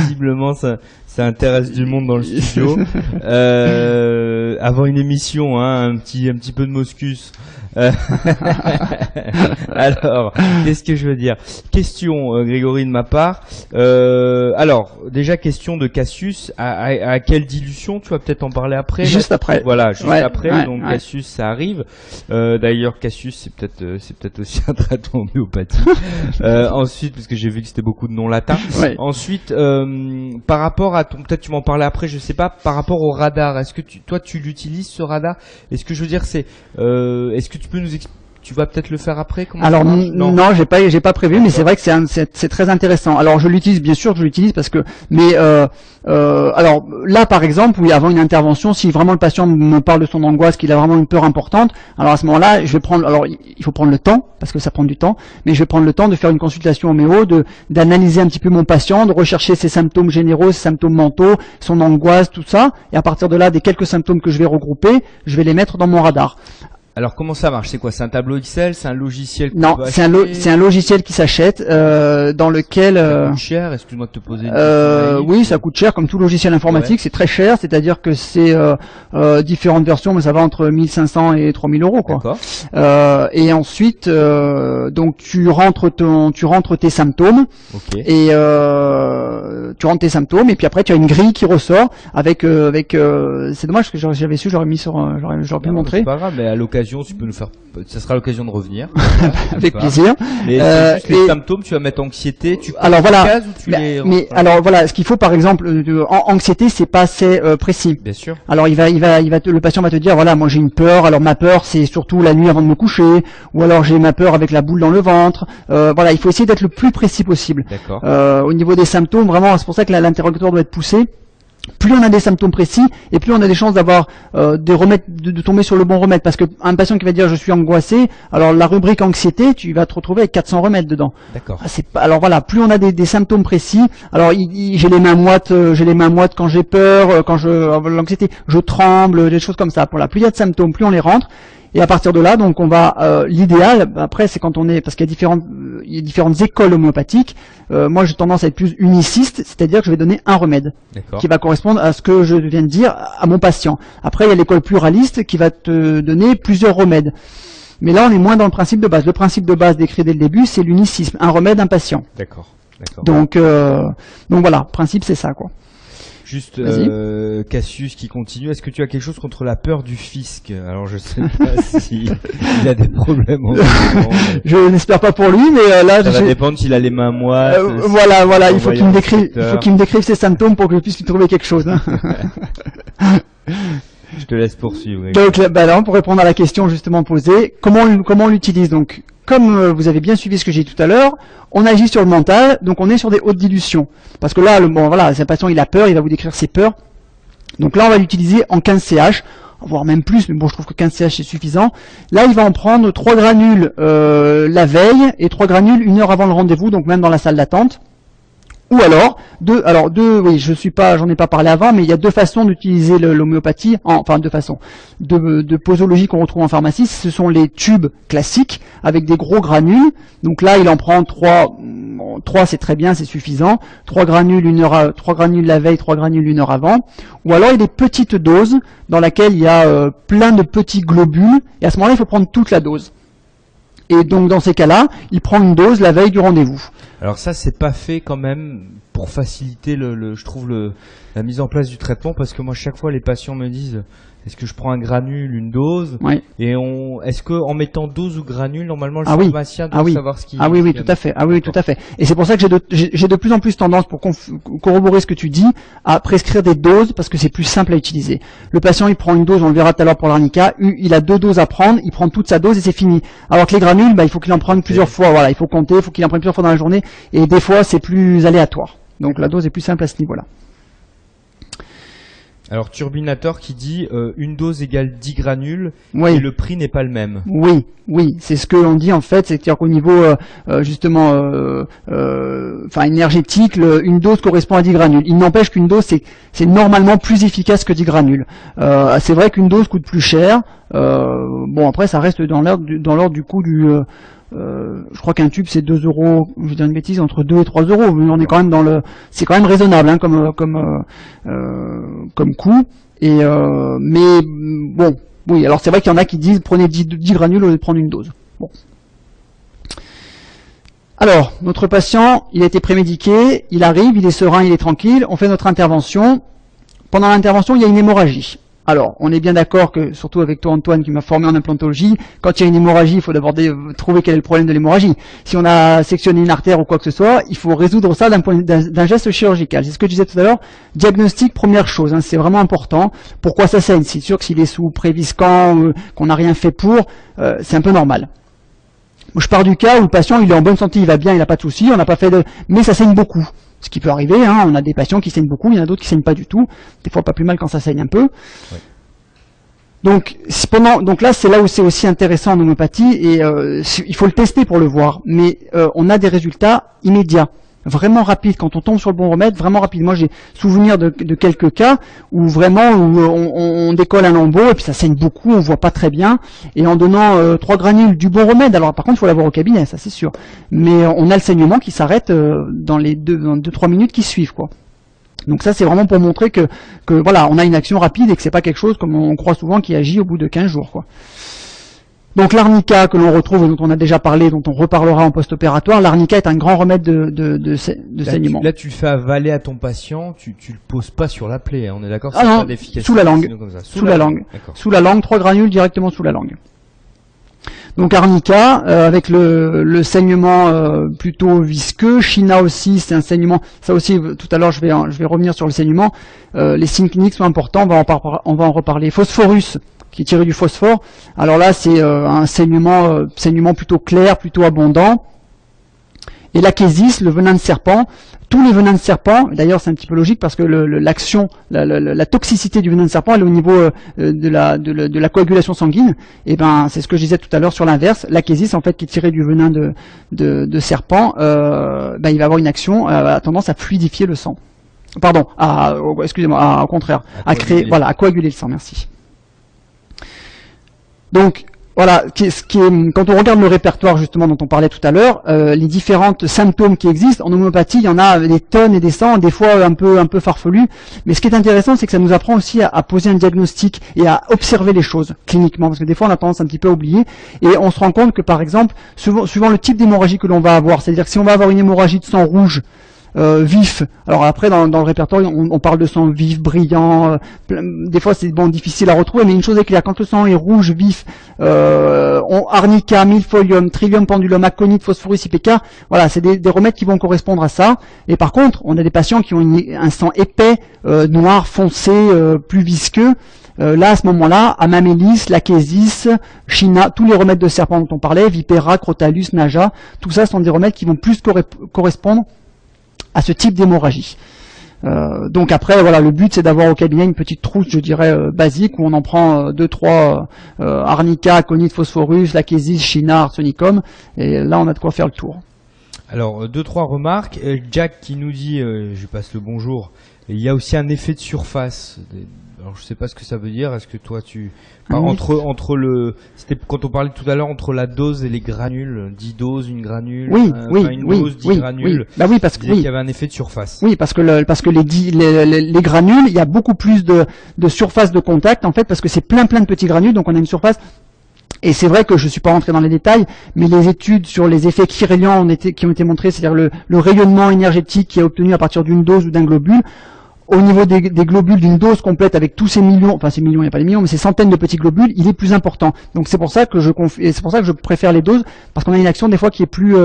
Visiblement, ça intéresse du monde dans le studio. Avant une émission, un petit peu de Moscus. Alors, qu'est-ce que je veux dire? Question, Grégory, de ma part. Alors, déjà question de Cassius. À quelle dilution? Tu vas peut-être en parler après. Juste après. Voilà, juste après. Donc Cassius, ça arrive. D'ailleurs, Cassius, c'est peut-être aussi un traitement homéopathique. Ensuite, parce que j'ai vu que c'était beaucoup de noms latins. Ouais. Ensuite, par rapport à peut-être tu m'en parlais après, je sais pas. Par rapport au radar, est-ce que toi tu l'utilises ce radar? Est-ce que je veux dire est-ce que tu peux nous expliquer? Tu vas peut-être le faire après? Alors non, j'ai pas prévu, mais c'est vrai que c'est très intéressant. Alors je l'utilise, bien sûr que je l'utilise parce que, alors là par exemple, oui, avant une intervention, si vraiment le patient me parle de son angoisse, qu'il a vraiment une peur importante, alors à ce moment-là, je vais prendre, alors il faut prendre le temps parce que ça prend du temps, mais je vais prendre le temps de faire une consultation homéo, d'analyser un petit peu mon patient, de rechercher ses symptômes généraux, ses symptômes mentaux, son angoisse, tout ça, et à partir de là, des quelques symptômes que je vais regrouper, je vais les mettre dans mon radar. Alors comment ça marche? C'est quoi? C'est un tableau Excel? C'est un logiciel que Non, tu peux c'est un logiciel qui s'achète, dans lequel... Ça coûte cher? Excuse-moi de te poser une question. oui, ça coûte cher, comme tout logiciel informatique, Ouais. c'est très cher, c'est-à-dire que c'est différentes versions, mais ça va entre 1500 et 3000 euros, quoi. D'accord. Et ensuite, donc tu rentres tes symptômes, Ok. et tu rentres tes symptômes, et puis après tu as une grille qui ressort avec c'est dommage parce que j'avais su, j'aurais pu le Non, montrer. C'est pas grave, mais à l'occasion, tu peux nous faire. Ça sera l'occasion de revenir. Avec plaisir. Mais c'est juste les et- symptômes, tu vas mettre anxiété, tu Alors voilà. cases ou tu les. Mais alors voilà, ce qu'il faut par exemple, en anxiété, c'est pas assez précis. Bien sûr. Alors le patient va te dire, voilà, moi j'ai une peur. Alors ma peur, c'est surtout la nuit avant de me coucher, ou alors j'ai ma peur avec la boule dans le ventre. Voilà, il faut essayer d'être le plus précis possible. D'accord. Au niveau des symptômes, vraiment, c'est pour ça que l'interrogatoire doit être poussé. Plus on a des symptômes précis, et plus on a des chances d'avoir des remèdes, de tomber sur le bon remède. Parce que un patient qui va dire je suis angoissé, alors la rubrique anxiété, tu vas te retrouver avec 400 remèdes dedans. D'accord. Alors voilà, plus on a des symptômes précis. Alors j'ai les mains moites quand j'ai peur, l'anxiété, je tremble, des choses comme ça. Voilà, plus il y a de symptômes, plus on les rentre. Et à partir de là, donc on va l'idéal. Après, c'est quand on est, parce qu'il y a différentes écoles homéopathiques. Moi, j'ai tendance à être plus uniciste, c'est-à-dire que je vais donner un remède D'accord. qui va correspondre à ce que je viens de dire à mon patient. Après, il y a l'école pluraliste qui va te donner plusieurs remèdes. Mais là, on est moins dans le principe de base. Le principe de base décrit dès le début, c'est l'unicisme, un remède, un patient. D'accord. D'accord. Donc voilà, le principe c'est ça, quoi. Juste Vas-y. Cassius qui continue. Est-ce que tu as quelque chose contre la peur du fisc? Alors je sais pas si il a des problèmes en ce moment, mais Je n'espère pas pour lui, mais là, ça va dépendre s'il a les mains moites. voilà, il faut envoyer qu'il me un décrive, inspecteur. ses symptômes pour que je puisse lui trouver quelque chose. Hein. Je te laisse poursuivre. oui. Donc, là, pour répondre à la question justement posée, comment on l'utilise? Donc, comme vous avez bien suivi ce que j'ai dit tout à l'heure, on agit sur le mental, donc on est sur des hautes dilutions. Parce que là, c'est un patient, il a peur, il va vous décrire ses peurs. Donc là, on va l'utiliser en 15 CH, voire même plus, mais bon, je trouve que 15 CH c'est suffisant. Là, il va en prendre 3 granules la veille et 3 granules 1 heure avant le rendez-vous, donc même dans la salle d'attente. Ou alors, oui, j'en ai pas parlé avant, mais il y a deux façons d'utiliser l'homéopathie, enfin deux façons de posologie qu'on retrouve en pharmacie. Ce sont les tubes classiques avec des gros granules. Donc là, il en prend 3 c'est très bien, c'est suffisant. 3 granules la veille, 3 granules 1 heure avant. Ou alors il y a des petites doses dans lesquelles il y a plein de petits globules, et à ce moment-là, il faut prendre toute la dose. Et donc dans ces cas-là, il prend une dose la veille du rendez-vous. Alors ça, c'est pas fait quand même pour faciliter je trouve la mise en place du traitement, parce que moi chaque fois les patients me disent est-ce que je prends un granule, une dose, Oui. et est-ce que en mettant dose ou granule, normalement le Ah oui. pharmacien doit savoir ce qu'il oui, tout à fait. Ah oui, tout à fait. Et c'est pour ça que j'ai de plus en plus tendance, pour corroborer ce que tu dis, à prescrire des doses, parce que c'est plus simple à utiliser. Le patient, il prend une dose, on le verra tout à l'heure pour l'arnica, il a 2 doses à prendre, il prend toute sa dose et c'est fini. Alors que les granules, il faut qu'il en prenne plusieurs fois. Voilà, il faut compter, il faut qu'il en prenne plusieurs fois dans la journée, et des fois c'est plus aléatoire. Donc la dose est plus simple à ce niveau-là. Alors Turbinator qui dit une dose égale 10 granules, Oui. et le prix n'est pas le même. Oui, c'est ce que l'on dit en fait, c'est-à-dire qu'au niveau justement énergétique, une dose correspond à 10 granules. Il n'empêche qu'une dose c'est normalement plus efficace que 10 granules. C'est vrai qu'une dose coûte plus cher. Bon, après ça reste dans l'ordre du coût du je crois qu'un tube c'est 2 €, je vais dire une bêtise, entre 2 et 3 €, mais on est quand même c'est quand même raisonnable, hein, comme coût. Et mais bon, oui, alors c'est vrai qu'il y en a qui disent prenez 10 granules au lieu de prendre une dose. Bon. Alors, notre patient, il a été prémédiqué, il arrive, il est serein, il est tranquille, on fait notre intervention. Pendant l'intervention, il y a une hémorragie. Alors, on est bien d'accord que, surtout avec toi Antoine qui m'a formé en implantologie, quand il y a une hémorragie, il faut d'abord trouver quel est le problème de l'hémorragie. Si on a sectionné une artère ou quoi que ce soit, il faut résoudre ça d'un geste chirurgical. C'est ce que je disais tout à l'heure. Diagnostic, première chose, hein, c'est vraiment important. Pourquoi ça saigne? C'est sûr que s'il est sous Préviscan, qu'on n'a rien fait pour, c'est un peu normal. Je pars du cas où le patient il est en bonne santé, il va bien, il n'a pas de soucis, on n'a pas fait mais ça saigne beaucoup. Ce qui peut arriver, hein, on a des patients qui saignent beaucoup, il y en a d'autres qui saignent pas du tout. Des fois pas plus mal quand ça saigne un peu. Ouais. Donc là c'est là où c'est aussi intéressant en homéopathie, et il faut le tester pour le voir, mais on a des résultats immédiats. vraiment rapide. Quand on tombe sur le bon remède, vraiment rapide. Moi, j'ai souvenir de quelques cas où vraiment on décolle un lambeau et puis ça saigne beaucoup, on voit pas très bien. Et en donnant 3 granules du bon remède, alors par contre, il faut l'avoir au cabinet, ça c'est sûr. Mais on a le saignement qui s'arrête dans les 2-3 minutes qui suivent, quoi. Donc ça, c'est vraiment pour montrer que voilà, on a une action rapide et que c'est pas quelque chose, comme on croit souvent, qui agit au bout de 15 jours, quoi. Donc l'arnica que l'on retrouve, dont on a déjà parlé, dont on reparlera en post-opératoire, l'arnica est un grand remède de saignement. Là, tu le fais avaler à ton patient, tu le poses pas sur la plaie, hein, on est d'accord? Ah non, sous la langue. Sous la langue. Sous la langue, 3 granules directement sous la langue. Donc arnica, avec le saignement plutôt visqueux. China aussi, c'est un saignement. Ça aussi, tout à l'heure, je vais revenir sur le saignement. Les signes cliniques sont importants, on va en reparler. Phosphorus, qui est tiré du phosphore. Alors là, c'est un saignement plutôt clair, plutôt abondant. Et l'achésis, le venin de serpent. Tous les venins de serpent, d'ailleurs c'est un petit peu logique parce que l'action, la toxicité du venin de serpent, elle est au niveau de la coagulation sanguine. Et ben c'est ce que je disais tout à l'heure sur l'inverse. L'achésis, en fait, qui est tiré du venin de serpent, ben, il va avoir une action, a tendance à fluidifier le sang. Pardon, excusez-moi, au contraire, à coaguler le sang. Merci. Donc voilà, quand on regarde le répertoire justement dont on parlait tout à l'heure, les différentes symptômes qui existent, en homéopathie, il y en a des tonnes et des cents, des fois un peu farfelus, mais ce qui est intéressant, c'est que ça nous apprend aussi à poser un diagnostic et à observer les choses cliniquement, parce que des fois on a tendance un petit peu à oublier, et on se rend compte que par exemple, suivant le type d'hémorragie que l'on va avoir, c'est-à-dire que si on va avoir une hémorragie de sang rouge, vif. Alors après, dans le répertoire, on parle de sang vif, brillant. Des fois, c'est difficile à retrouver, mais une chose est claire, quand le sang est rouge, vif, arnica, milfolium, trillium pendulum, aconite, phosphorus, IPK, voilà, c'est des remèdes qui vont correspondre à ça. Et par contre, on a des patients qui ont un sang épais, noir, foncé, plus visqueux. Là, à ce moment-là, Amamélis, l'achésis, China, tous les remèdes de serpent dont on parlait, Vipera, Crotalus, Naja, tout ça sont des remèdes qui vont plus correspondre à ce type d'hémorragie. Donc après, voilà, le but c'est d'avoir au cabinet une petite trousse, je dirais, basique, où on en prend 2-3 arnica, aconite, phosphorus, l'achésis, China, arsenicum, et là on a de quoi faire le tour. Alors, 2-3 remarques. Jack qui nous dit, je lui passe le bonjour, il y a aussi un effet de surface. Alors je sais pas ce que ça veut dire, est-ce que toi tu... C'était quand on parlait tout à l'heure entre la dose et les granules, 10 doses, une granule, une dose, 10 granules. Bah oui, parce qu'il y avait un effet de surface. Oui, parce que les granules, il y a beaucoup plus de surface de contact en fait, parce que c'est plein de petits granules, donc on a une surface. Et c'est vrai que je ne suis pas rentré dans les détails, mais les études sur les effets Kirelian qui ont été montrées, c'est-à-dire le rayonnement énergétique qui est obtenu à partir d'une dose ou d'un globule, au niveau des globules d'une dose complète avec tous ces millions, enfin ces millions, il n'y a pas les millions, mais ces centaines de petits globules, il est plus important. Donc c'est pour ça que je préfère les doses, parce qu'on a une action des fois qui est plus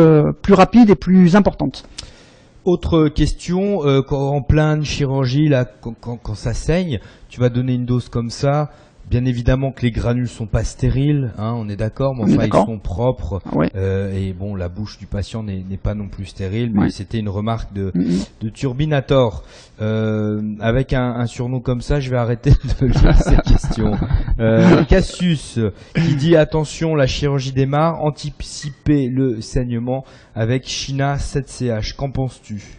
rapide et plus importante. Autre question, en pleine chirurgie, là, quand ça saigne, tu vas donner une dose comme ça. Bien évidemment que les granules sont pas stériles, hein, on est d'accord, mais enfin ils sont propres. Ouais. Et bon, la bouche du patient n'est pas non plus stérile, mais c'était une remarque de Turbinator. Avec un surnom comme ça, je vais arrêter de lire cette question. Cassius qui dit attention, la chirurgie démarre, anticiper le saignement avec China 7CH. Qu'en penses-tu?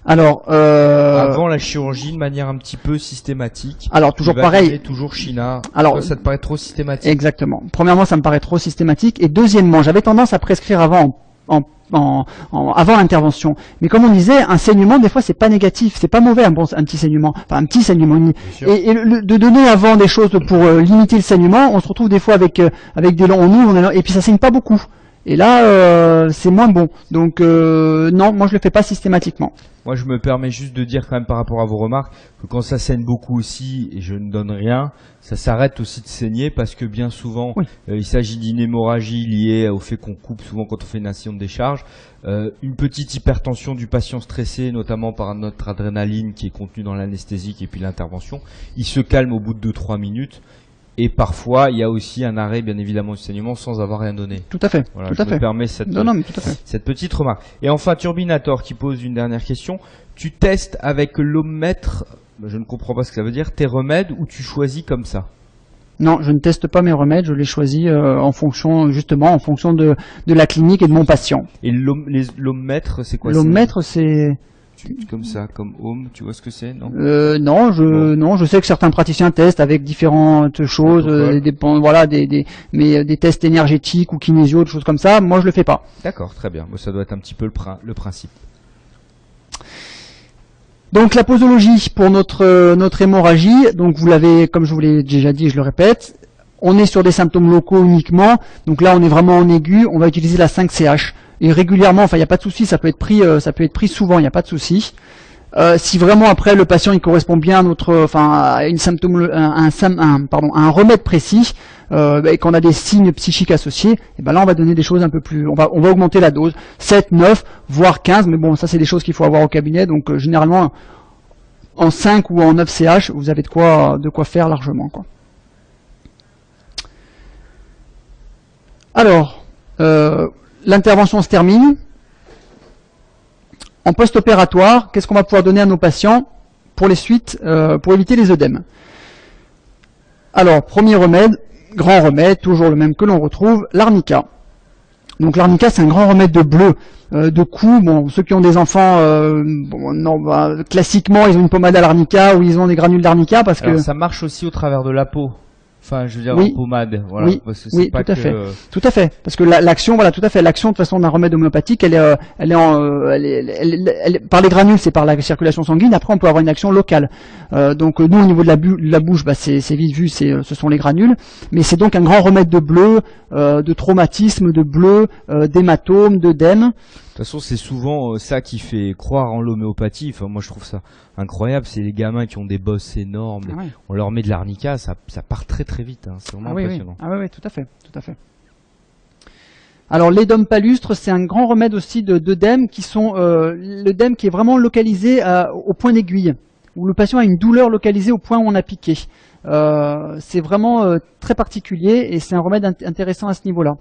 Alors, avant la chirurgie, de manière un petit peu systématique. Alors toujours pareil. Toujours China. Alors, ça te paraît trop systématique? Exactement. Premièrement, ça me paraît trop systématique. Et deuxièmement, j'avais tendance à prescrire avant l'intervention. Mais comme on disait, un saignement, des fois, c'est pas négatif, c'est pas mauvais un petit saignement. Enfin, un petit saignement. Et de donner avant des choses pour limiter le saignement, on se retrouve des fois avec des longs, et puis ça saigne pas beaucoup. Et là, c'est moins bon. Donc non, moi je le fais pas systématiquement. Moi, je me permets juste de dire quand même par rapport à vos remarques que quand ça saigne beaucoup aussi, et je ne donne rien, ça s'arrête aussi de saigner parce que bien souvent, il s'agit d'une hémorragie liée au fait qu'on coupe souvent quand on fait une incision de décharge. Une petite hypertension du patient stressé, notamment par notre adrénaline qui est contenue dans l'anesthésique et puis l'intervention, il se calme au bout de 2-3 minutes. Et parfois, il y a aussi un arrêt, bien évidemment, du saignement sans avoir rien donné. Tout à fait. Voilà, tout à fait. Je me permets cette petite remarque. Et enfin, Turbinator qui pose une dernière question. Tu testes avec l'ohmètre, je ne comprends pas ce que ça veut dire, tes remèdes ou tu choisis comme ça? Non, je ne teste pas mes remèdes, je les choisis en fonction de la clinique et de mon patient. Et l'ohmètre, c'est quoi? L'ohmètre, c'est... Comme ça, comme ohm, tu vois ce que c'est, non? Non, je sais que certains praticiens testent avec différentes choses, des tests énergétiques ou kinésio, des choses comme ça. Moi, je le fais pas. D'accord, très bien. Bon, ça doit être un petit peu le principe. Donc la posologie pour notre hémorragie, donc vous l'avez, comme je vous l'ai déjà dit, je le répète, on est sur des symptômes locaux uniquement, donc là on est vraiment en aigu, on va utiliser la 5CH, et régulièrement, enfin il n'y a pas de souci, ça peut être pris souvent, il n'y a pas de souci. Si vraiment après le patient il correspond bien à un remède précis, et qu'on a des signes psychiques associés, et ben là on va donner des choses un peu plus, on va augmenter la dose, 7, 9, voire 15, mais bon ça c'est des choses qu'il faut avoir au cabinet, donc généralement en 5 ou en 9 CH, vous avez de quoi faire largement, quoi. Alors, l'intervention se termine. En post-opératoire, qu'est-ce qu'on va pouvoir donner à nos patients pour les suites, pour éviter les œdèmes? Alors, premier remède, grand remède, toujours le même que l'on retrouve, l'arnica. Donc l'arnica, c'est un grand remède de bleu, de cou. Bon, ceux qui ont des enfants, classiquement, ils ont une pommade à l'arnica ou ils ont des granules d'arnica parce que ça marche aussi au travers de la peau. Enfin, je veux dire, oui, en pommade, voilà. Oui, parce que oui, pas tout à fait. Tout à fait. Parce que l'action, voilà, tout à fait. L'action, de toute façon, d'un remède homéopathique, elle est par les granules, c'est par la circulation sanguine. Après, on peut avoir une action locale. Donc, nous, au niveau de la bouche, bah, c'est vite vu, ce sont les granules. Mais c'est donc un grand remède de bleu, de traumatisme, de bleu, d'hématome, d'œdème. De toute façon, c'est souvent ça qui fait croire en l'homéopathie. Enfin, moi, je trouve ça incroyable. C'est les gamins qui ont des bosses énormes. Ah ouais. On leur met de l'arnica, ça part très très vite. Hein. C'est vraiment impressionnant. Oui. Ah oui, tout à fait, tout à fait. Alors, l'édème palustre, c'est un grand remède aussi d'œdème qui sont l'œdème qui est vraiment localisé au point d'aiguille, où le patient a une douleur localisée au point où on a piqué. C'est vraiment très particulier et c'est un remède intéressant à ce niveau-là.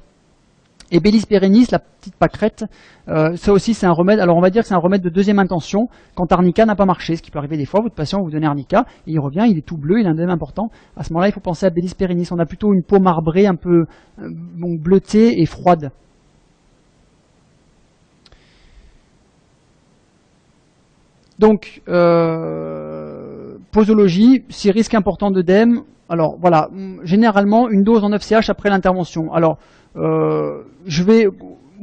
Et Bellis pérennis, la petite pâquerette, ça aussi c'est un remède, alors on va dire que c'est un remède de deuxième intention, quand arnica n'a pas marché, ce qui peut arriver des fois, votre patient vous donne arnica, et il revient, il est tout bleu, il a un œdème important, à ce moment-là il faut penser à Bellis pérennis, on a plutôt une peau marbrée, un peu bleutée et froide. Donc, posologie, si risque important d'œdème, alors voilà, généralement une dose en 9 CH après l'intervention. Alors,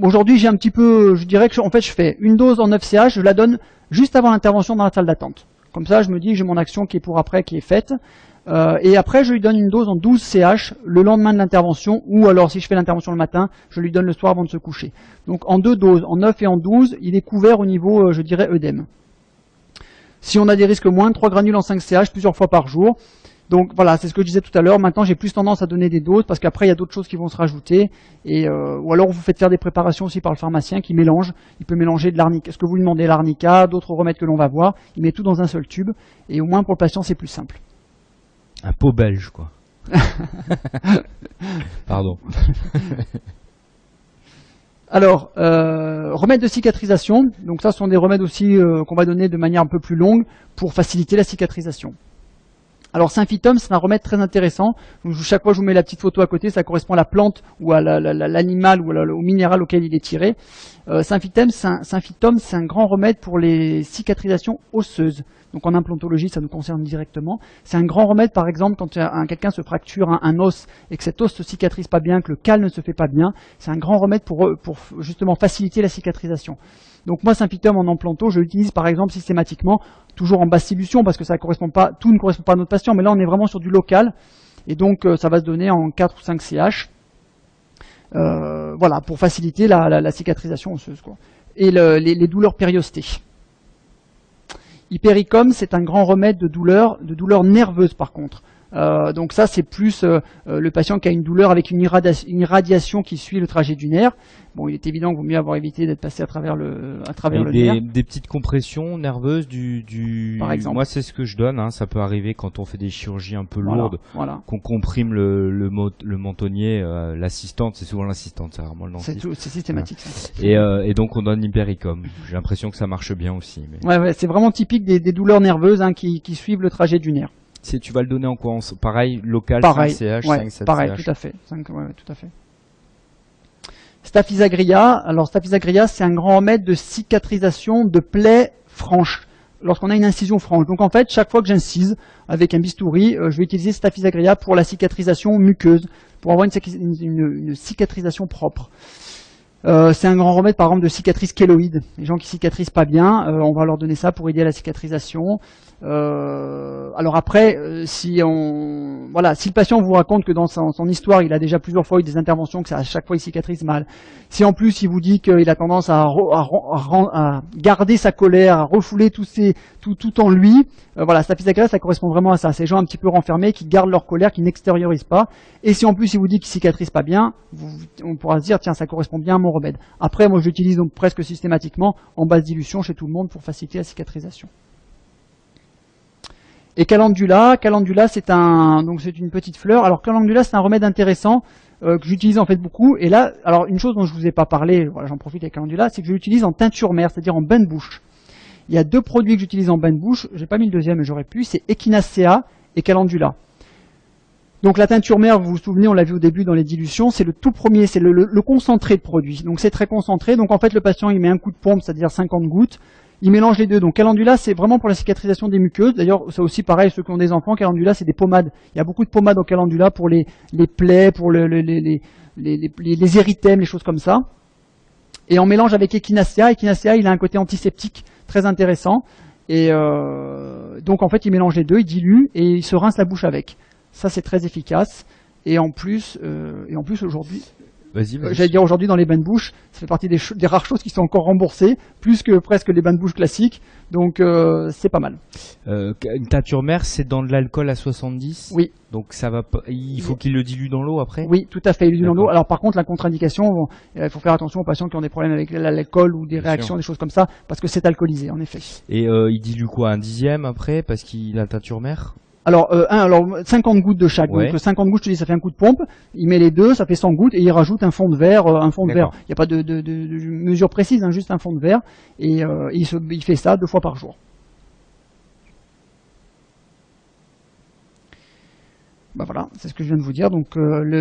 aujourd'hui j'ai un petit peu, je dirais que en fait je fais une dose en 9 CH, je la donne juste avant l'intervention dans la salle d'attente. Comme ça je me dis j'ai mon action qui est pour après, qui est faite. Et après je lui donne une dose en 12 CH le lendemain de l'intervention, ou alors si je fais l'intervention le matin, je lui donne le soir avant de se coucher. Donc en 2 doses, en 9 et en 12, il est couvert au niveau, je dirais, œdème. Si on a des risques moins, 3 granules en 5 CH plusieurs fois par jour. Donc voilà, c'est ce que je disais tout à l'heure. Maintenant, j'ai plus tendance à donner des doses parce qu'après, il y a d'autres choses qui vont se rajouter. Ou alors, vous faites faire des préparations aussi par le pharmacien qui mélange. Il peut mélanger de l'arnica, ce que vous lui demandez, l'arnica, d'autres remèdes que l'on va voir. Il met tout dans un seul tube. Et au moins, pour le patient, c'est plus simple. Un pot belge, quoi. Pardon. Alors, remèdes de cicatrisation. Donc ça, ce sont des remèdes aussi qu'on va donner de manière un peu plus longue pour faciliter la cicatrisation. Alors Symphytum, c'est un remède très intéressant. Donc, chaque fois je vous mets la petite photo à côté, ça correspond à la plante ou à l'animal ou au minéral auquel il est tiré. Symphytum, c'est un grand remède pour les cicatrisations osseuses. Donc en implantologie, ça nous concerne directement. C'est un grand remède, par exemple, quand quelqu'un se fracture un os et que cet os se cicatrise pas bien, que le cal ne se fait pas bien. C'est un grand remède pour justement faciliter la cicatrisation. Donc moi, Symphytum en implanto, je l'utilise par exemple systématiquement, toujours en basse dilution, parce que ça correspond pas, tout ne correspond pas à notre patient, mais là on est vraiment sur du local, et donc ça va se donner en 4 ou 5 CH, voilà, pour faciliter la cicatrisation osseuse, quoi. Et les douleurs périostées. Hypericum, c'est un grand remède de douleurs nerveuses par contre. Donc ça, c'est plus le patient qui a une douleur avec une irradiation qui suit le trajet du nerf. Bon, il est évident qu'il vaut mieux avoir évité d'être passé à travers le nerf. Des petites compressions nerveuses Par exemple. Moi, c'est ce que je donne. Hein, ça peut arriver quand on fait des chirurgies un peu lourdes, voilà. qu'on comprime le mentonnier. L'assistante, c'est souvent l'assistante, c'est rarement le dentiste. C'est systématique. Voilà. Ça. Et donc on donne Hypericum. J'ai l'impression que ça marche bien aussi. Mais... Ouais, c'est vraiment typique des douleurs nerveuses qui suivent le trajet du nerf. Tu vas le donner en quoi? Pareil, local, Pareil, 5 CH, ouais, 5 7 pareil, CH. tout à fait. Tout à fait. Staphysagria. Alors Staphysagria, c'est un grand remède de cicatrisation de plaies franches. Lorsqu'on a une incision franche. Donc en fait, chaque fois que j'incise avec un bistouri, je vais utiliser Staphysagria pour la cicatrisation muqueuse, pour avoir une cicatrisation propre. C'est un grand remède par exemple de cicatrices kéloïdes. Les gens qui cicatrisent pas bien, on va leur donner ça pour aider à la cicatrisation. Alors après, si le patient vous raconte que dans son histoire, il a déjà plusieurs fois eu des interventions, que à chaque fois il cicatrise mal. Si en plus il vous dit qu'il a tendance à garder sa colère, à refouler tout en lui, Staphysagria, ça correspond vraiment à ça. Ces gens un petit peu renfermés qui gardent leur colère, qui n'extériorisent pas. Et si en plus il vous dit qu'il cicatrise pas bien, on pourra se dire tiens, ça correspond bien à mon remède. Après, moi je l'utilise donc presque systématiquement en basse dilution chez tout le monde pour faciliter la cicatrisation. Et Calendula, c'est une petite fleur. Alors Calendula, c'est un remède intéressant que j'utilise en fait beaucoup. Et là, alors une chose dont je vous ai pas parlé, j'en profite avec Calendula, c'est que je l'utilise en teinture mère, c'est-à-dire en bain de bouche. Il y a 2 produits que j'utilise en bain de bouche. J'ai pas mis le deuxième, mais j'aurais pu. C'est Echinacea et Calendula. Donc la teinture mère, vous vous souvenez, on l'a vu au début dans les dilutions, c'est le tout premier, c'est le concentré de produit. Donc c'est très concentré. Donc en fait, le patient, il met un coup de pompe, c'est-à-dire 50 gouttes. Il mélange les deux. Donc Calendula, c'est vraiment pour la cicatrisation des muqueuses. D'ailleurs, c'est aussi pareil, ceux qui ont des enfants, Calendula, c'est des pommades. Il y a beaucoup de pommades au Calendula pour les plaies, pour les érythèmes, les choses comme ça. Et on mélange avec Echinacea. Echinacea, il a un côté antiseptique très intéressant. Et donc en fait, il mélange les deux, il dilue et il se rince la bouche avec. Ça, c'est très efficace. Et en plus aujourd'hui... Vas-y. J'allais dire aujourd'hui dans les bains de bouche, ça fait partie des rares choses qui sont encore remboursées, plus que presque les bains de bouche classiques, donc c'est pas mal. Une teinture mère, c'est dans de l'alcool à 70? Oui. Donc ça va pas, il faut qu'il le dilue dans l'eau après? Oui, tout à fait, il dilue dans l'eau. Alors par contre, la contre-indication, il faut faire attention aux patients qui ont des problèmes avec l'alcool ou des réactions, des choses comme ça, parce que c'est alcoolisé en effet. Et il dilue quoi, 1/10 après, parce qu'il a teinture mère? Alors 50 gouttes de chaque. Ouais. Donc 50 gouttes, je te dis, ça fait un coup de pompe. Il met les deux, ça fait 100 gouttes et il rajoute un fond de verre. Il n'y a pas de mesure précise, hein, juste un fond de verre. Et il fait ça 2 fois par jour. Voilà, c'est ce que je viens de vous dire. Donc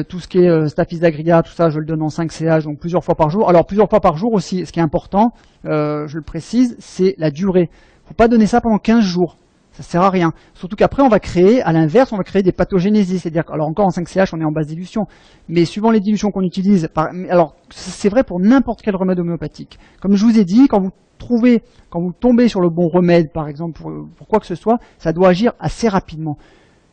tout ce qui est Staphysagria, tout ça, je le donne en 5 CH, donc plusieurs fois par jour. Alors plusieurs fois par jour aussi, ce qui est important, je le précise, c'est la durée. Il ne faut pas donner ça pendant 15 jours. Ça sert à rien. Surtout qu'après, on va créer, à l'inverse, on va créer des pathogénésies. C'est-à-dire, alors encore en 5CH, on est en basse dilution. Mais suivant les dilutions qu'on utilise, alors c'est vrai pour n'importe quel remède homéopathique. Comme je vous ai dit, quand vous tombez sur le bon remède, par exemple, pour quoi que ce soit, ça doit agir assez rapidement.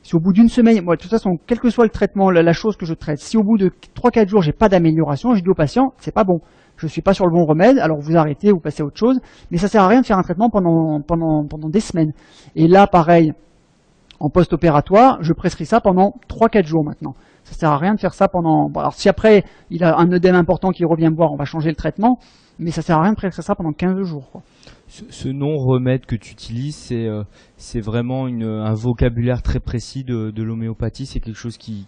Si au bout d'une semaine, moi, de toute façon, quel que soit le traitement, la chose que je traite, si au bout de 3-4 jours, j'ai pas d'amélioration, je dis au patient, c'est pas bon. Je suis pas sur le bon remède, alors vous arrêtez, vous passez à autre chose, mais ça sert à rien de faire un traitement pendant des semaines. Et là, pareil, en post-opératoire, je prescris ça pendant 3-4 jours maintenant. Ça sert à rien de faire ça pendant... Bon, alors si après, il a un œdème important qui revient me voir, on va changer le traitement, mais ça sert à rien de prescrire ça pendant 15 jours, quoi. Ce non-remède que tu utilises, c'est vraiment un vocabulaire très précis de l'homéopathie, c'est quelque chose qui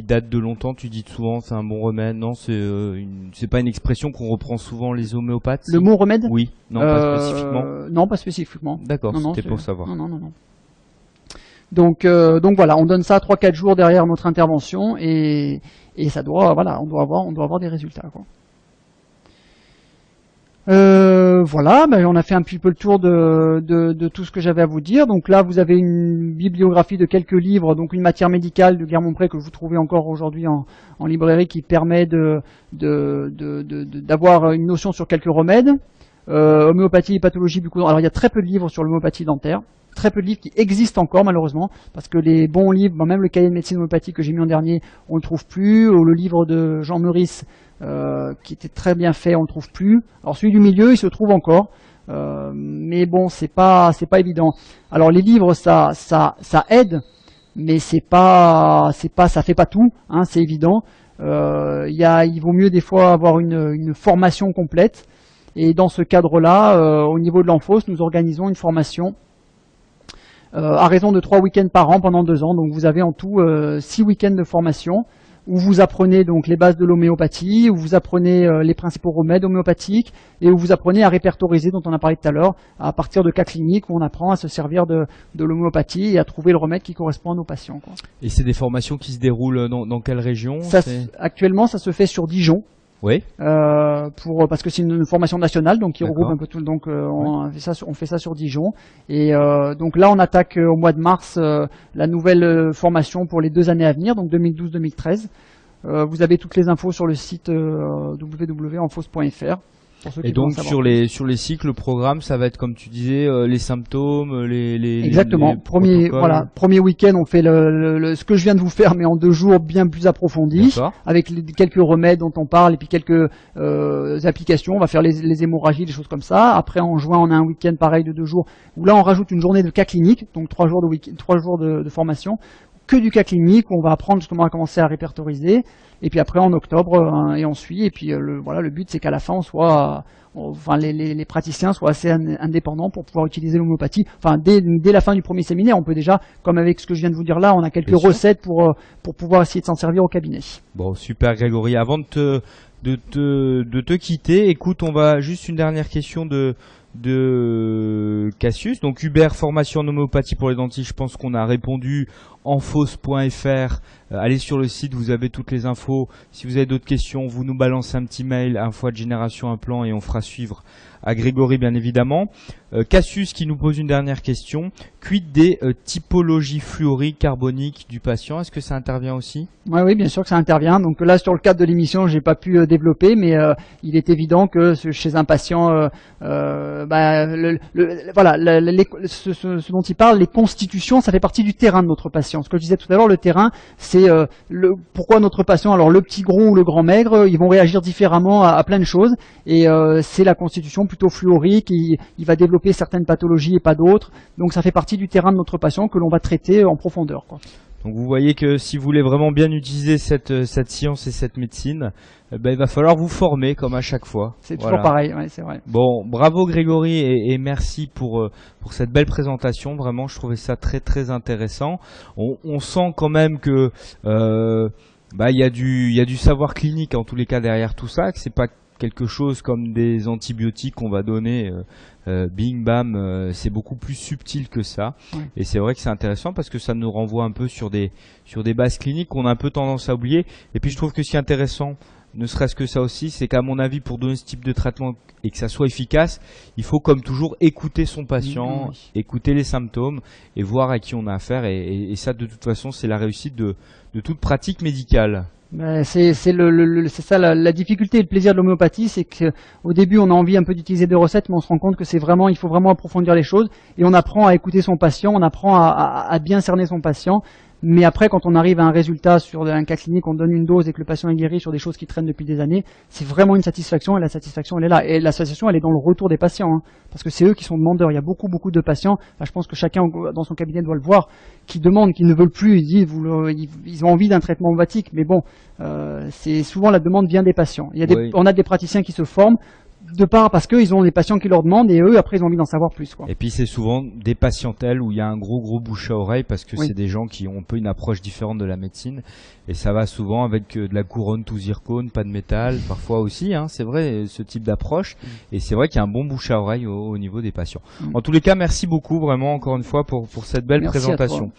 date de longtemps. Tu dis souvent c'est un bon remède. Non, c'est pas une expression qu'on reprend souvent les homéopathes. Le mot remède? Oui. Non, pas spécifiquement. Non, pas spécifiquement. D'accord, c'était pour savoir. Non. Donc voilà, on donne ça 3-4 jours derrière notre intervention et ça doit, voilà, on doit avoir des résultats, quoi. Voilà, on a fait un petit peu le tour de tout ce que j'avais à vous dire. Donc là, vous avez une bibliographie de quelques livres, donc une matière médicale de Guermont-Pré que vous trouvez encore aujourd'hui en librairie, qui permet d'avoir une notion sur quelques remèdes. Homéopathie et pathologie bucco-dentaire. Alors il y a très peu de livres sur l'homéopathie dentaire. Très peu de livres qui existent encore malheureusement, parce que les bons livres, même le cahier de médecine homéopathique que j'ai mis en dernier, on le trouve plus, ou le livre de Jean Meurice, qui était très bien fait, on le trouve plus. Alors celui du milieu, il se trouve encore, mais bon, c'est pas évident. Alors les livres, ça aide, mais ça fait pas tout, hein, c'est évident. Il vaut mieux des fois avoir une formation complète, et dans ce cadre-là, au niveau de l'Enfos, nous organisons une formation à raison de 3 week-ends par an pendant 2 ans. Donc vous avez en tout 6 week-ends de formation où vous apprenez donc les bases de l'homéopathie, où vous apprenez les principaux remèdes homéopathiques et où vous apprenez à répertoriser, dont on a parlé tout à l'heure, à partir de cas cliniques où on apprend à se servir de l'homéopathie et à trouver le remède qui correspond à nos patients, quoi. Et c'est des formations qui se déroulent dans quelle région? Actuellement, ça se fait sur Dijon. Oui. Parce que c'est une formation nationale, donc qui regroupe un peu tout. Donc on fait ça sur Dijon. Et donc là, on attaque au mois de mars la nouvelle formation pour les 2 années à venir, donc 2012-2013. Vous avez toutes les infos sur le site www.enfos.fr. Et donc sur les cycles, le programme, ça va être comme tu disais, les symptômes, exactement. Premier week-end, on fait ce que je viens de vous faire, mais en 2 jours bien plus approfondis, avec quelques remèdes dont on parle et puis quelques applications. On va faire les hémorragies, des choses comme ça. Après, en juin, on a un week-end pareil de 2 jours où là, on rajoute une journée de cas cliniques, donc 3 jours de formation, que du cas clinique, où on va apprendre justement à commencer à répertoriser. Et puis après en octobre, et on suit. Et puis le but c'est qu'à la fin les praticiens soient assez indépendants pour pouvoir utiliser l'homéopathie. Enfin dès la fin du premier séminaire, on peut déjà, comme avec ce que je viens de vous dire là, on a quelques recettes pour pouvoir essayer de s'en servir au cabinet. Bon, super Grégory. Avant de te quitter, écoute, on va juste une dernière question de Cassius. Donc Hubert, formation en homéopathie pour les dentistes, je pense qu'on a répondu. Enfos.fr, allez sur le site, vous avez toutes les infos. Si vous avez d'autres questions, vous nous balancez un petit mail, info@génération implant, et on fera suivre à Grégory bien évidemment. Cassius qui nous pose une dernière question. Quid des typologies fluoriques carboniques du patient? Est-ce que ça intervient aussi? Oui, bien sûr que ça intervient. Donc là, sur le cadre de l'émission, j'ai pas pu développer, mais il est évident que chez un patient, ce dont il parle, les constitutions, ça fait partie du terrain de notre patient. Ce que je disais tout à l'heure, le terrain, c'est pourquoi notre patient, alors le petit gros ou le grand maigre, ils vont réagir différemment à plein de choses, et c'est la constitution plutôt fluorique, il va développer certaines pathologies et pas d'autres. Donc ça fait partie du terrain de notre patient que l'on va traiter en profondeur, quoi. Donc vous voyez que si vous voulez vraiment bien utiliser cette science et cette médecine, il va falloir vous former comme à chaque fois. C'est toujours pareil, ouais, c'est vrai. Bon, bravo Grégory et merci pour cette belle présentation. Vraiment, je trouvais ça très très intéressant. On sent quand même que il y a du savoir clinique en tous les cas derrière tout ça, que c'est pas quelque chose comme des antibiotiques qu'on va donner bing bam, c'est beaucoup plus subtil que ça. Ouais. Et c'est vrai que c'est intéressant parce que ça nous renvoie un peu sur des bases cliniques qu'on a un peu tendance à oublier. Et puis je trouve que ce qui est intéressant, ne serait-ce que ça aussi, c'est qu'à mon avis, pour donner ce type de traitement et que ça soit efficace, il faut comme toujours écouter son patient, écouter les symptômes et voir à qui on a affaire. Et ça, de toute façon, c'est la réussite de toute pratique médicale. C'est ça la difficulté et le plaisir de l'homéopathie, c'est qu'au début on a envie un peu d'utiliser des recettes, mais on se rend compte que il faut vraiment approfondir les choses et on apprend à écouter son patient, on apprend à bien cerner son patient. Mais après, quand on arrive à un résultat sur un cas clinique, on donne une dose et que le patient est guéri sur des choses qui traînent depuis des années, c'est vraiment une satisfaction et la satisfaction elle est là. Et la satisfaction elle est dans le retour des patients, hein, parce que c'est eux qui sont demandeurs. Il y a beaucoup de patients, je pense que chacun dans son cabinet doit le voir, qui demandent, qui ne veulent plus, ils ont envie d'un traitement homéopathique, mais bon, c'est souvent la demande vient des patients. On a des praticiens qui se forment parce qu'ils ont des patients qui leur demandent et eux après ils ont envie d'en savoir plus, quoi. Et puis c'est souvent des patientèles où il y a un gros bouche à oreille parce que c'est des gens qui ont un peu une approche différente de la médecine et ça va souvent avec de la couronne tout zircone, pas de métal, parfois aussi, hein, c'est vrai, ce type d'approche. Et c'est vrai qu'il y a un bon bouche à oreille au niveau des patients. En tous les cas, merci beaucoup vraiment encore une fois pour cette belle présentation.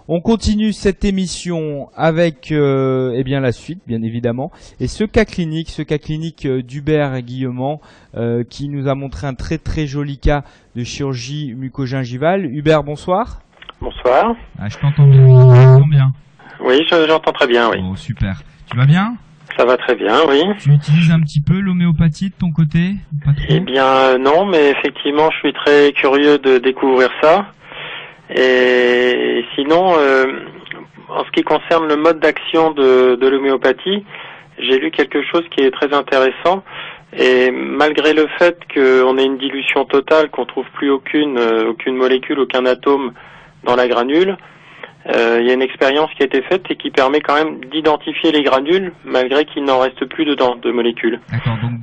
On continue cette émission avec la suite, bien évidemment. Et ce cas clinique d'Hubert Guillemant, qui nous a montré un très très joli cas de chirurgie mucogingivale. Hubert, bonsoir. Bonsoir. Je t'entends bien. Oui, j'entends très bien, oui. Oh, super. Tu vas bien ? Ça va très bien, oui. Tu utilises un petit peu l'homéopathie de ton côté ? Pas trop ? Eh bien, non, mais effectivement, je suis très curieux de découvrir ça. Et sinon, en ce qui concerne le mode d'action de l'homéopathie, j'ai lu quelque chose qui est très intéressant. Et malgré le fait qu'on ait une dilution totale, qu'on trouve plus aucune molécule, aucun atome dans la granule, il y a une expérience qui a été faite et qui permet quand même d'identifier les granules malgré qu'il n'en reste plus dedans de molécules.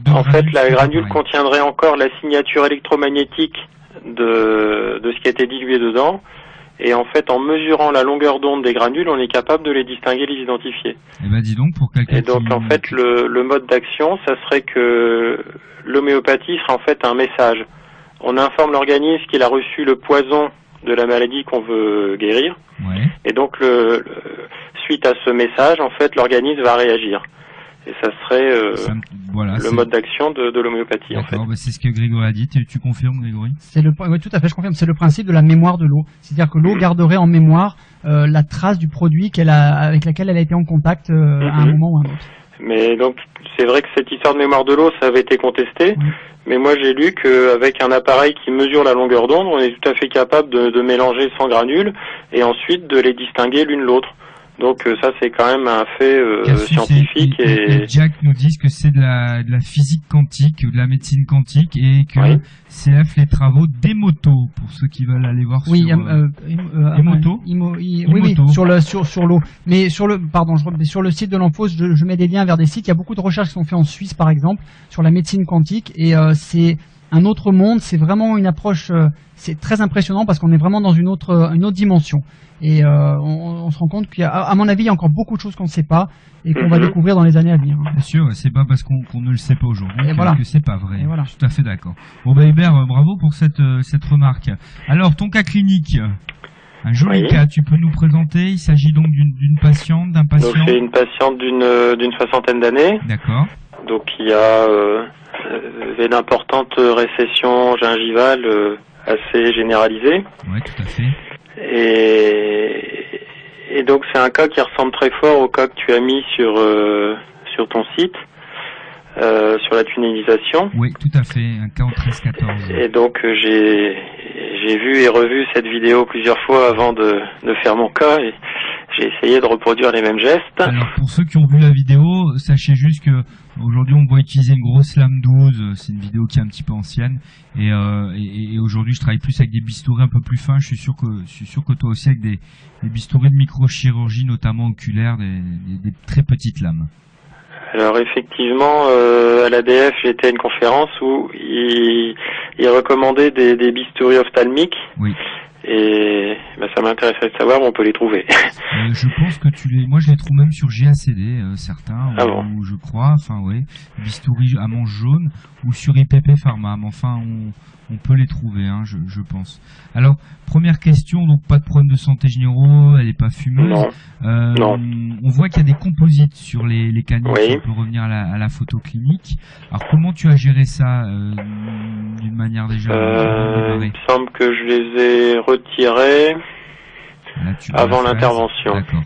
Donc en fait, la granule contiendrait encore la signature électromagnétique de ce qui a été dilué dedans, Et en fait, en mesurant la longueur d'onde des granules, on est capable de les distinguer, les identifier. Eh ben dis donc, pour quelqu'un Et donc en fait, le mode d'action, ça serait que l'homéopathie sera en fait un message. On informe l'organisme qu'il a reçu le poison de la maladie qu'on veut guérir. Ouais. Et donc, suite à ce message, en fait, l'organisme va réagir. Et ça serait voilà, le mode d'action de l'homéopathie, en fait. Bah, c'est ce que Grégory a dit. Tu confirmes, Grégory? Oui, tout à fait, je confirme. C'est le principe de la mémoire de l'eau. C'est-à-dire que l'eau garderait en mémoire la trace du produit avec laquelle elle a été en contact à un moment ou à un autre. Mais donc, c'est vrai que cette histoire de mémoire de l'eau, ça avait été contesté. Mais moi, j'ai lu qu'avec un appareil qui mesure la longueur d'onde, on est tout à fait capable de mélanger 100 granules et ensuite de les distinguer l'une l'autre. Donc ça, c'est quand même un fait scientifique. Et Jack nous dit que c'est de la physique quantique, de la médecine quantique, et que CF les travaux d'Emoto, pour ceux qui veulent aller voir sur Emoto. Oui, sur l'eau. Mais sur le site de l'Enfos, je mets des liens vers des sites. Il y a beaucoup de recherches qui sont faites en Suisse, par exemple, sur la médecine quantique, et c'est un autre monde. C'est vraiment une approche. C'est très impressionnant parce qu'on est vraiment dans une autre dimension. Et on se rend compte qu'à mon avis, il y a encore beaucoup de choses qu'on ne sait pas et qu'on va découvrir dans les années à venir. Bien sûr, c'est pas parce qu'on ne le sait pas aujourd'hui que c'est pas vrai. Voilà. Tout à fait d'accord. Bon, Hubert, bravo pour cette remarque. Alors, ton cas clinique, un joli cas, tu peux nous présenter? Il s'agit donc d'une patiente, d'un patient? Donc c'est une patiente d'une 60aine d'années. D'accord. Donc il avait d'importantes récessions gingivales assez généralisées. Oui, tout à fait. Et donc c'est un cas qui ressemble très fort au cas que tu as mis sur ton site, sur la tunnelisation. Oui, tout à fait, un cas en 13-14. Et donc j'ai vu et revu cette vidéo plusieurs fois avant de faire mon cas, et j'ai essayé de reproduire les mêmes gestes. Alors pour ceux qui ont vu la vidéo, sachez juste que aujourd'hui on voit utiliser une grosse lame 12, c'est une vidéo qui est un petit peu ancienne, et aujourd'hui je travaille plus avec des bistouris un peu plus fins. Je suis sûr que toi aussi, avec des bistouris de microchirurgie, notamment oculaire, des très petites lames. Alors effectivement, à l'ADF, j'étais à une conférence où il recommandait des bistouris ophtalmiques. Oui. Et ça m'intéresserait de savoir où on peut les trouver. Je pense que moi je les trouve même sur GACD, certains, ou je crois, bistouri à manche jaune, ou sur IPP Pharma, mais enfin on peut les trouver, je pense. Alors, première question, donc pas de problème de santé généraux, elle n'est pas fumeuse. Non. On voit qu'il y a des composites sur les canines, oui. On peut revenir à la photo clinique. Alors comment tu as géré ça d'une manière déjà il me semble que je les ai retirés avant l'intervention. D'accord.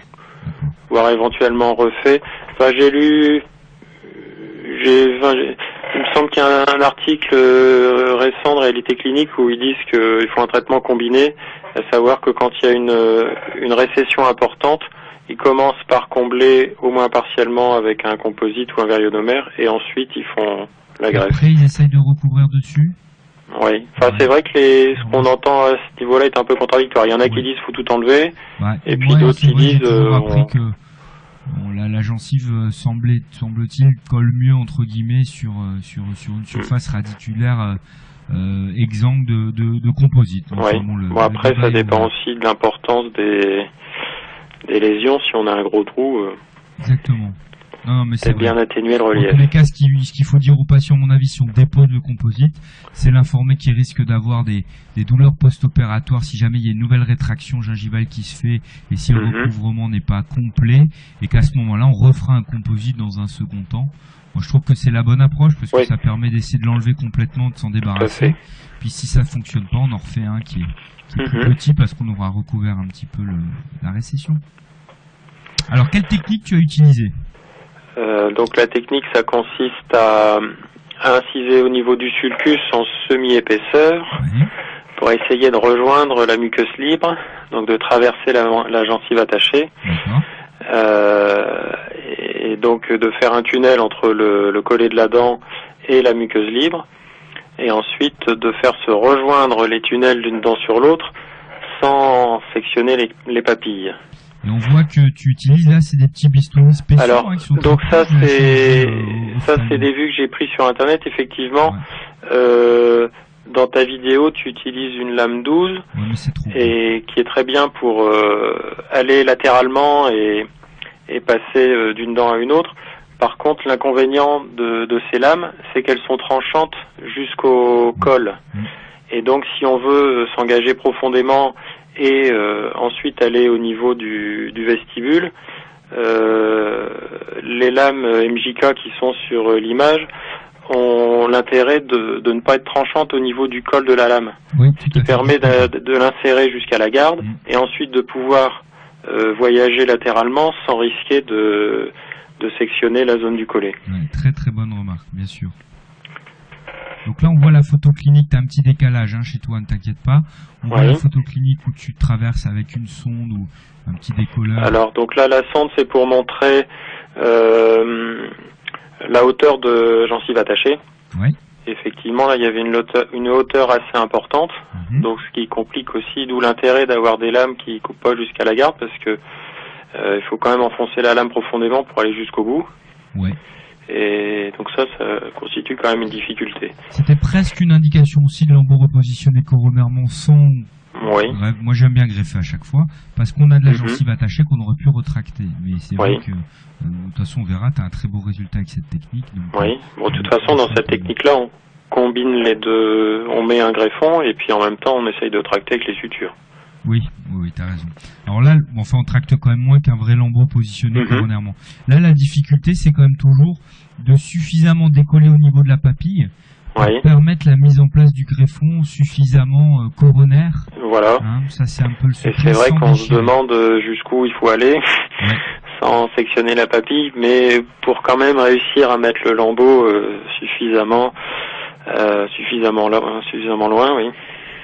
Voire éventuellement refait. Enfin, j'ai lu... il me semble qu'il y a un article récent de Réalité Clinique où ils disent qu'il faut un traitement combiné, à savoir que quand il y a une récession importante, ils commencent par combler au moins partiellement avec un composite ou un vérionomère, et ensuite ils font la greffe. Après, ils essayent de recouvrir dessus. Oui, c'est vrai que ce qu'on entend à ce niveau-là est un peu contradictoire. Il y en a qui disent faut tout enlever, et puis d'autres qui disent... la gencive semble-t-il colle mieux entre guillemets sur une surface radiculaire exempte de composite. Oui. Après ça dépend aussi de l'importance des lésions. Si on a un gros trou, exactement. Non, mais c'est bien atténuer le relief. En tous les cas, ce qu'il faut dire aux patients, à mon avis, si on dépose le composite, c'est l'informer qu'il risque d'avoir des douleurs post-opératoires si jamais il y a une nouvelle rétraction gingivale qui se fait et si le recouvrement n'est pas complet, et qu'à ce moment-là, on refera un composite dans un second temps. Moi, je trouve que c'est la bonne approche parce que ça permet d'essayer de l'enlever complètement, de s'en débarrasser. Puis si ça fonctionne pas, on en refait un qui est plus petit parce qu'on aura recouvert un petit peu la récession. Alors, quelle technique tu as utilisée? Donc la technique, ça consiste à inciser au niveau du sulcus en semi-épaisseur pour essayer de rejoindre la muqueuse libre, donc de traverser la gencive attachée, et donc de faire un tunnel entre le collet de la dent et la muqueuse libre, et ensuite de faire se rejoindre les tunnels d'une dent sur l'autre sans sectionner les papilles. Et on voit que tu utilises là, c'est des petits bistouris spéciaux. Alors, qui sont donc ça c'est des vues que j'ai prises sur internet, effectivement, dans dans ta vidéo, tu utilises une lame 12 Ouais, mais c'est trop. et qui est très bien pour aller latéralement et passer d'une dent à une autre. Par contre, l'inconvénient de ces lames, c'est qu'elles sont tranchantes jusqu'au col. Et donc, si on veut s'engager profondément et ensuite aller au niveau du vestibule, les lames MJK qui sont sur l'image ont l'intérêt de ne pas être tranchantes au niveau du col de la lame, Oui, ce qui permet de l'insérer jusqu'à la garde et ensuite de pouvoir voyager latéralement sans risquer de sectionner la zone du collet. Ouais, très très bonne remarque, bien sûr. Donc là, on voit la photo clinique, t'as un petit décalage hein, chez toi, ne t'inquiète pas. On voit la photo clinique où tu traverses avec une sonde ou un petit décolleur. Alors, donc là, la sonde, c'est pour montrer la hauteur de gencive attachée. Ouais. Effectivement, là, il y avait une hauteur assez importante, donc ce qui complique aussi, d'où l'intérêt d'avoir des lames qui coupent pas jusqu'à la garde, parce que il faut quand même enfoncer la lame profondément pour aller jusqu'au bout. Ouais. Et donc ça constitue quand même une difficulté. C'était presque une indication aussi de lambeau repositionné coronairement sans... Oui. Bref, moi j'aime bien greffer à chaque fois, parce qu'on a de la gencive attachée qu'on aurait pu retracter. Mais c'est vrai que, de toute façon, on verra, tu as un très beau résultat avec cette technique. Donc, oui, bon, de toute façon, dans cette technique-là, on combine les deux, on met un greffon, et puis en même temps, on essaye de tracter avec les sutures. Oui, t'as raison. Alors là, enfin, on tracte quand même moins qu'un vrai lambeau positionné coronairement. Là, la difficulté, c'est quand même toujours de suffisamment décoller au niveau de la papille pour permettre la mise en place du greffon suffisamment coronaire. Voilà. Hein, ça, c'est un peu le secret. Et c'est vrai qu'on se demande jusqu'où il faut aller sans sectionner la papille, mais pour quand même réussir à mettre le lambeau suffisamment loin, oui.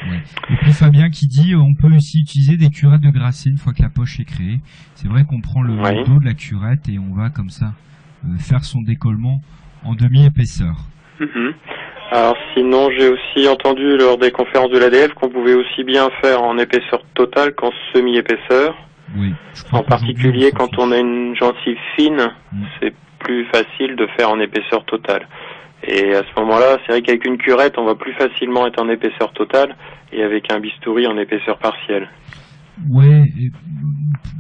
Ouais. Et puis Fabien qui dit on peut aussi utiliser des curettes de Grasset une fois que la poche est créée. C'est vrai qu'on prend le dos de la curette et on va comme ça faire son décollement en demi-épaisseur. Alors sinon j'ai aussi entendu lors des conférences de l'ADF qu'on pouvait aussi bien faire en épaisseur totale qu'en semi-épaisseur. Oui, en particulier quand on a une gencive fine, c'est plus facile de faire en épaisseur totale. Et à ce moment-là, c'est vrai qu'avec une curette, on va plus facilement être en épaisseur totale et avec un bistouri en épaisseur partielle. Ouais,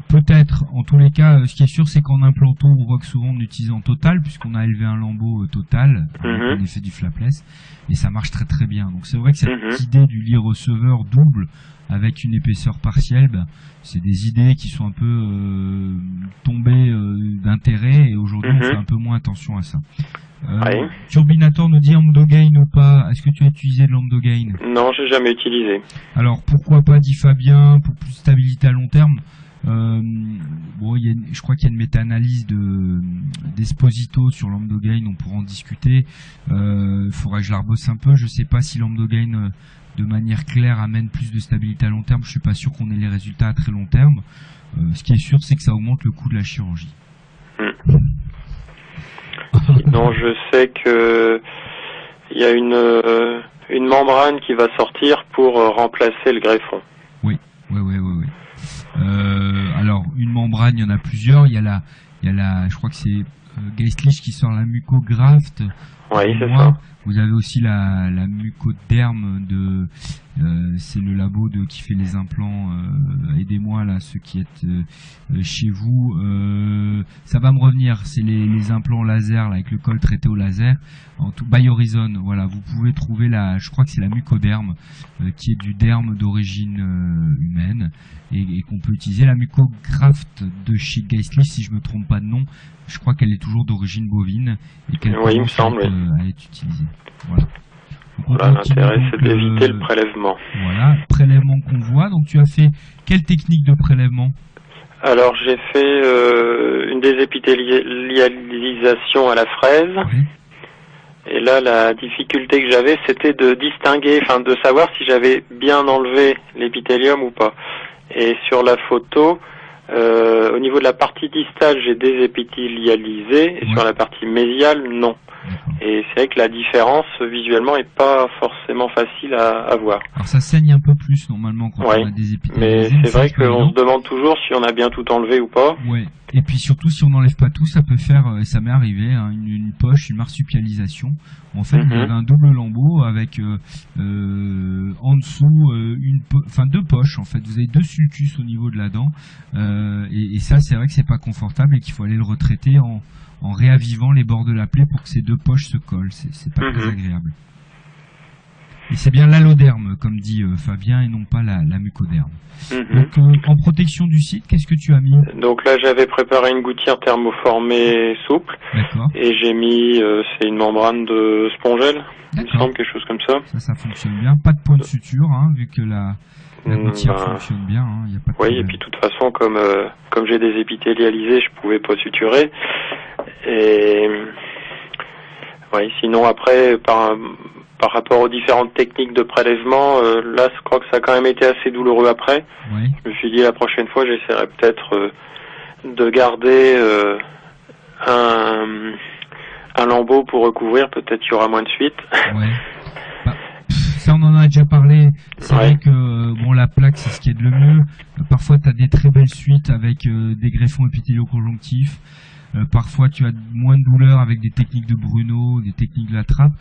peut-être. En tous les cas, ce qui est sûr, c'est qu'en implanto, on voit que souvent on utilise en total, puisqu'on a élevé un lambeau total, on fait du flapless, et ça marche très très bien. Donc c'est vrai que cette idée du lit receveur double avec une épaisseur partielle, c'est des idées qui sont un peu tombées d'intérêt, et aujourd'hui on fait un peu moins attention à ça. Turbinator nous dit Amdogain ou pas. Est-ce que tu as utilisé de l'Amdogain? Non, j'ai jamais utilisé. Alors pourquoi pas, dit Fabien, pour plus de stabilité à long terme. Bon, je crois qu'il y a une méta-analyse d'Esposito sur l'Amdogain, on pourra en discuter. Faudrait que je la rebosse un peu. Je sais pas si l'Amdogain de manière claire amène plus de stabilité à long terme. Je suis pas sûr qu'on ait les résultats à très long terme. Ce qui est sûr, c'est que ça augmente le coût de la chirurgie. Sinon, je sais que il y a une membrane qui va sortir pour remplacer le greffon. Oui. Alors, une membrane, il y en a plusieurs. Il y a la, je crois que c'est Geistlich qui sort la mucograft. Oui, c'est ça. Vous avez aussi la mucoderme c'est le labo qui fait les implants. Aidez-moi là, ceux qui êtes chez vous. Ça va me revenir. C'est les implants laser là, avec le col traité au laser. En tout, Biohorizon. Voilà, vous pouvez trouver je crois que c'est la mucoderme qui est du derme d'origine humaine et qu'on peut utiliser. La mucograft de chez Geistlich, si je me trompe pas de nom. Je crois qu'elle est toujours d'origine bovine et qu'elle commence à être utilisée. Voilà. L'intérêt, c'est d'éviter le prélèvement. Voilà, prélèvement qu'on voit. Donc tu as fait quelle technique de prélèvement? Alors j'ai fait une désépithélialisation à la fraise. Oui. Et là, la difficulté que j'avais, c'était de distinguer, de savoir si j'avais bien enlevé l'épithélium ou pas. Et sur la photo, Au niveau de la partie distale, j'ai désépithélialisé et sur la partie mésiale, non. Et c'est vrai que la différence visuellement est pas forcément facile à voir. Alors ça saigne un peu plus normalement quand on a des épithélialisés. Mais c'est vrai qu'on se demande toujours si on a bien tout enlevé ou pas. Ouais. Et puis surtout si on n'enlève pas tout, ça peut faire, ça m'est arrivé, hein, une poche, une marsupialisation. En fait, il y avait un double lambeau avec en dessous deux poches. En fait, vous avez 2 sulcus au niveau de la dent. Et ça, c'est vrai que c'est pas confortable et qu'il faut aller le retraiter en réavivant les bords de la plaie pour que ces 2 poches se collent. C'est pas très agréable. Et c'est bien l'alloderme, comme dit Fabien, et non pas la mucoderme. Donc, en protection du site, qu'est-ce que tu as mis? Donc là, j'avais préparé une gouttière thermoformée souple. D'accord. Et j'ai mis, c'est une membrane de spongel, il me semble, quelque chose comme ça. Ça fonctionne bien. Pas de point de suture, hein, vu que la gouttière fonctionne bien. Hein, y a pas de problème. Et puis de toute façon, comme j'ai des épithélialisés, je pouvais pas suturer. Et sinon après, par rapport aux différentes techniques de prélèvement, là, je crois que ça a quand même été assez douloureux après. Oui. Je me suis dit, la prochaine fois, j'essaierai peut-être de garder un lambeau pour recouvrir. Peut-être qu'il y aura moins de suite. Ouais. Ça, on en a déjà parlé. C'est vrai que la plaque, c'est ce qui est de le mieux. Parfois, tu as des très belles suites avec des greffons épithélo-conjonctifs. Parfois, tu as moins de douleur avec des techniques de Bruno, des techniques de la trappe.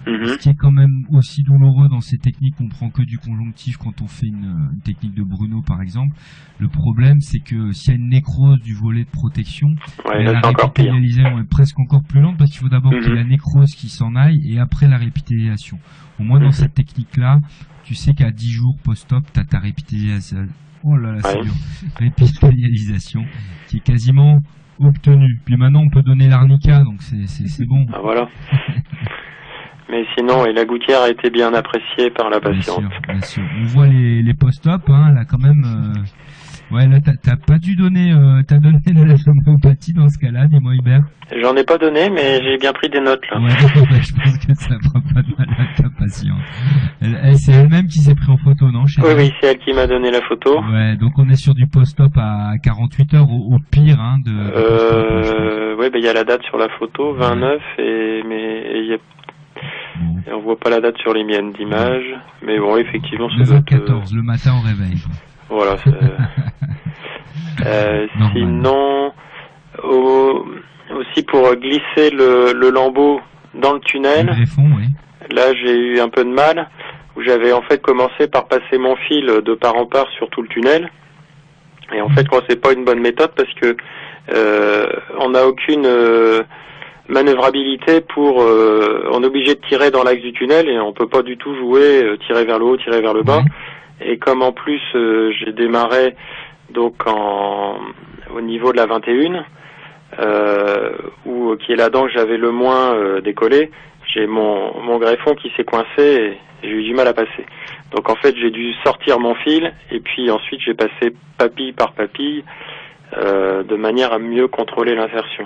Ce qui est quand même aussi douloureux dans ces techniques, on prend que du conjonctif quand on fait une technique de Bruno par exemple. Le problème c'est que s'il y a une nécrose du volet de protection, la répithélialisation est presque encore plus lente parce qu'il faut d'abord qu'il y ait la nécrose qui s'en aille et après la répithélialisation. Au moins dans cette technique là, tu sais qu'à 10 jours post-op, tu as ta répithélialisation. Oh là là, c'est dur. Répithélialisation qui est quasiment obtenue. Puis maintenant on peut donner l'arnica, donc c'est bon. Ah voilà. Mais sinon, la gouttière a été bien appréciée par la patiente. Bien sûr. On voit les post-op, hein, là quand même. Là, t'as pas dû donner, t'as donné de la homéopathie dans ce cas-là, dis-moi Hubert. J'en ai pas donné, mais j'ai bien pris des notes là. Je pense que ça fera pas de mal à ta patiente. C'est elle-même qui s'est pris en photo, non? Oui, c'est elle qui m'a donné la photo. Ouais, donc on est sur du post-op à 48 heures au pire, hein, il y a la date sur la photo, 29, et on voit pas la date sur les miennes d'image, mais bon, effectivement, c'est 14, le matin au réveil. Voilà. Sinon, aussi pour glisser le lambeau dans le tunnel, là j'ai eu un peu de mal, où j'avais en fait commencé par passer mon fil de part en part sur tout le tunnel, et en fait, c'est pas une bonne méthode parce que on n'a aucune manœuvrabilité on est obligé de tirer dans l'axe du tunnel et on peut pas du tout jouer tirer vers le haut, tirer vers le bas. Et comme en plus j'ai démarré donc au niveau de la 21 qui est la dent que j'avais le moins décollé, j'ai mon greffon qui s'est coincé et j'ai eu du mal à passer. Donc en fait j'ai dû sortir mon fil et puis ensuite j'ai passé papille par papille de manière à mieux contrôler l'insertion.